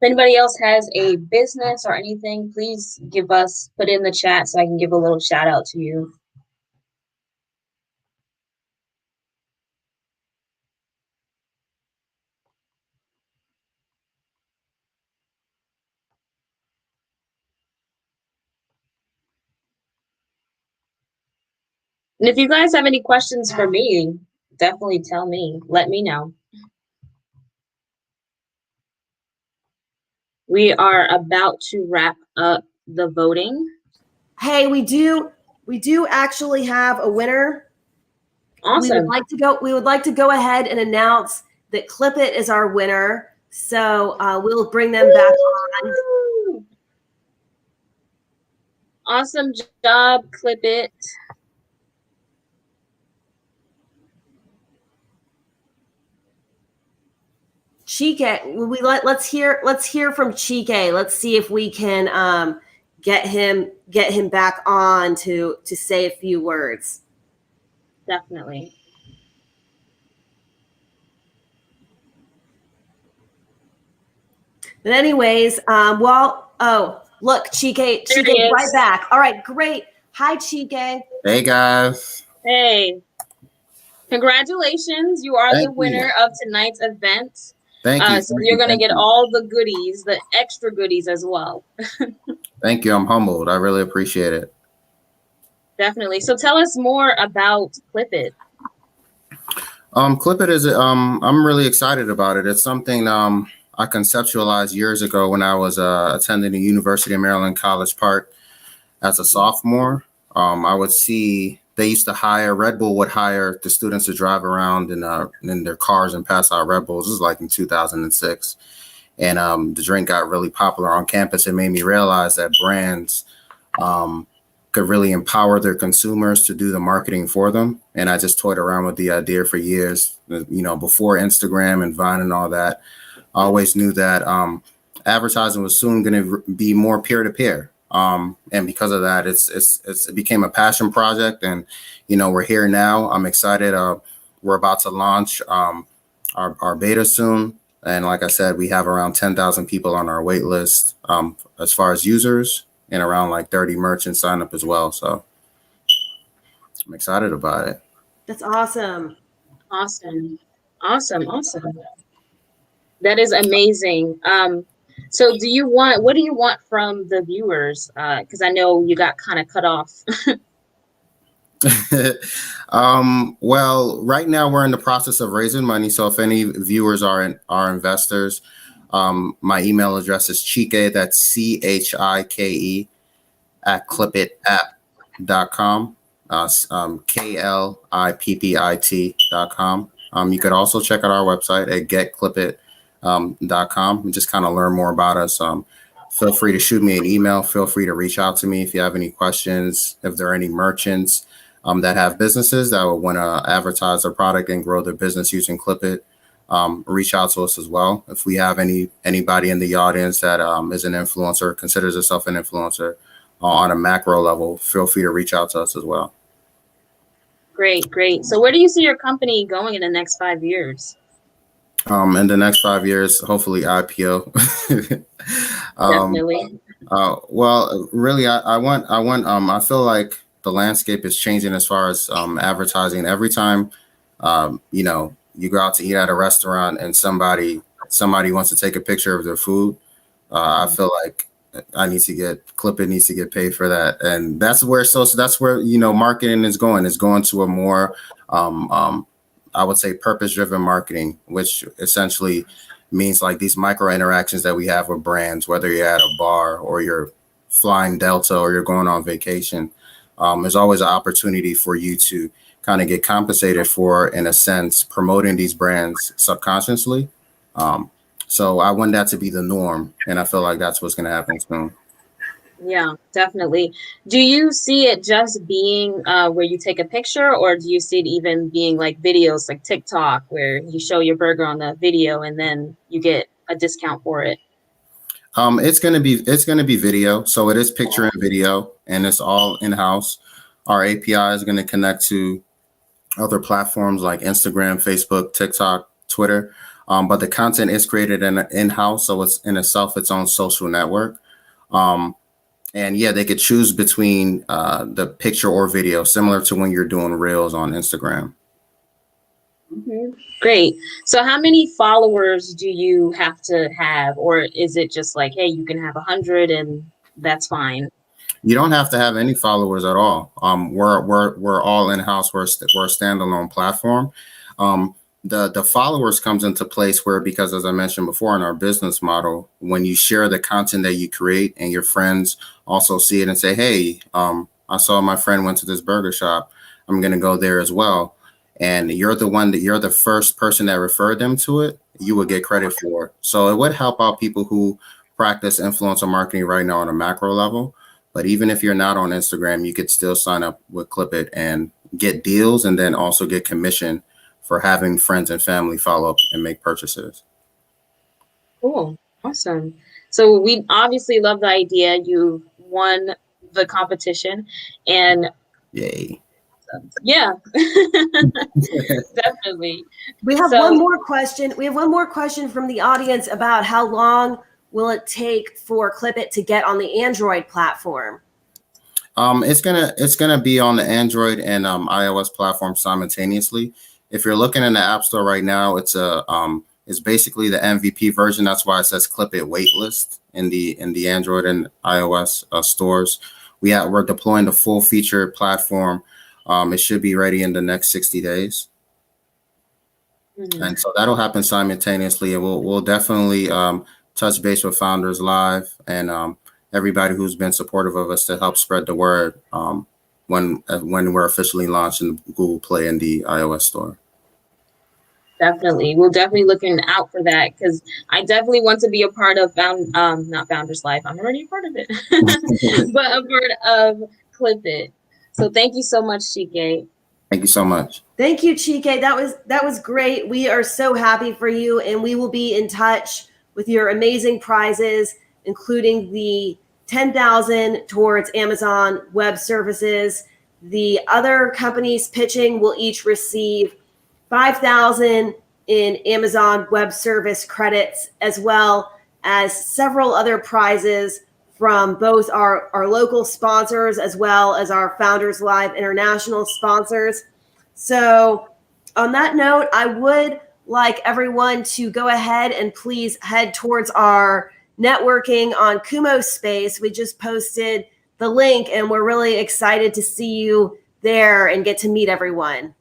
If anybody else has a business or anything, please put in the chat so I can give a little shout out to you. And if you guys have any questions for me, definitely tell me. Let me know. We are about to wrap up the voting. Hey, we do actually have a winner. Awesome. We would like to go ahead and announce that Clip It is our winner. So we'll bring them back on. Awesome job, Clip It. Chike, let's hear from Chike. Let's see if we can get him back on to say a few words. Definitely. But anyways, oh, look, Chike right back. All right, great. Hi, Chike. Hey, guys. Hey. Congratulations. You are Thank the winner you. of tonight's event. Thank you. So you're going to get all the goodies, the extra goodies as well. Thank you. I'm humbled. I really appreciate it. Definitely. So tell us more about Clip It. Clip It is, I'm really excited about it. It's something I conceptualized years ago when I was attending the University of Maryland College Park as a sophomore. I would see they used to Red Bull would hire the students to drive around in their cars and pass out Red Bulls. This was like in 2006. And the drink got really popular on campus. It made me realize that brands could really empower their consumers to do the marketing for them. And I just toyed around with the idea for years, before Instagram and Vine and all that. I always knew that advertising was soon going to be more peer-to-peer. And because of that, it became a passion project. And, we're here now. I'm excited. We're about to launch our beta soon. And like I said, we have around 10,000 people on our wait list as far as users, and around like 30 merchants sign up as well. So I'm excited about it. That's awesome. Awesome. That is amazing. So what do you want from the viewers? Because I know you got kind of cut off. Well, right now we're in the process of raising money. So if any viewers are investors, my email address is Chike, that's CHIKE at clipitapp.com, KLIPPIT.com. You could also check out our website at getclipit.com and just kind of learn more about us. Feel free to shoot me an email. Feel free to reach out to me if you have any questions. If there are any merchants that have businesses that would want to advertise their product and grow their business using Clip It, reach out to us as well. If we have anybody in the audience that is an influencer, considers herself an influencer on a macro level, feel free to reach out to us as well. Great. So where do you see your company going in the next 5 years? In the next 5 years, hopefully IPO. Definitely. Well, really, I feel like the landscape is changing as far as advertising. Every time, you go out to eat at a restaurant and somebody wants to take a picture of their food, I feel like Clip It needs to get paid for that. And that's where marketing is going. It's going to a more, I would say, purpose-driven marketing, which essentially means like these micro interactions that we have with brands, whether you're at a bar or you're flying Delta or you're going on vacation. There's always an opportunity for you to kind of get compensated for, in a sense, promoting these brands subconsciously. So I want that to be the norm, and I feel like that's what's going to happen soon. Yeah, definitely. Do you see it just being where you take a picture, or do you see it even being like videos like TikTok where you show your burger on the video and then you get a discount for it? It's gonna be video, so it is picture and video, and it's all in-house. Our API is going to connect to other platforms like Instagram, Facebook, TikTok, Twitter, but the content is created in-house, so it's in itself its own social network. And yeah, they could choose between the picture or video, similar to when you're doing reels on Instagram. Mm-hmm. Great. So how many followers do you have to have, or is it just like, hey, you can have 100 and that's fine? You don't have to have any followers at all. We're all in-house. We're a standalone platform. The followers comes into place because, as I mentioned before, in our business model, when you share the content that you create and your friends also see it and say, hey, I saw my friend went to this burger shop, I'm going to go there as well. And you're the first person that referred them to it, you would get credit for it. So it would help out people who practice influencer marketing right now on a macro level. But even if you're not on Instagram, you could still sign up with Clip It and get deals, and then also get commission for having friends and family follow up and make purchases. Cool. Awesome. So we obviously love the idea. You won the competition, and yay. Yeah, definitely. We have one more question. We have one more question from the audience about how long will it take for Clip It to get on the Android platform? It's gonna be on the Android and iOS platform simultaneously. If you're looking in the App Store right now, it's basically the MVP version. That's why it says Clip It waitlist in the Android and iOS stores. We're deploying the full feature platform. It should be ready in the next 60 days. And so that'll happen simultaneously, and we'll definitely touch base with Founders Live and everybody who's been supportive of us to help spread the word when we're officially launched in Google Play and the iOS store. Definitely. We'll definitely looking out for that, because I definitely want to be a part of not Founders Live. I'm already a part of it, but a part of Clip It. So thank you so much, Chike. Thank you so much. Thank you, Chike. That was great. We are so happy for you, and we will be in touch with your amazing prizes, including the $10,000 towards Amazon Web Services. The other companies pitching will each receive $5,000 in Amazon Web Service credits, as well as several other prizes from both our local sponsors as well as our Founders Live International sponsors. So on that note, I would like everyone to go ahead and please head towards our networking on Kumo Space. We just posted the link, and we're really excited to see you there and get to meet everyone.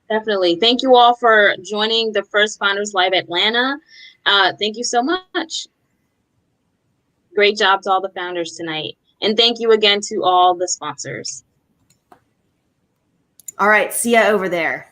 Definitely. Thank you all for joining the first Founders Live Atlanta. Thank you so much. Great job to all the founders tonight. And thank you again to all the sponsors. All right. See ya over there.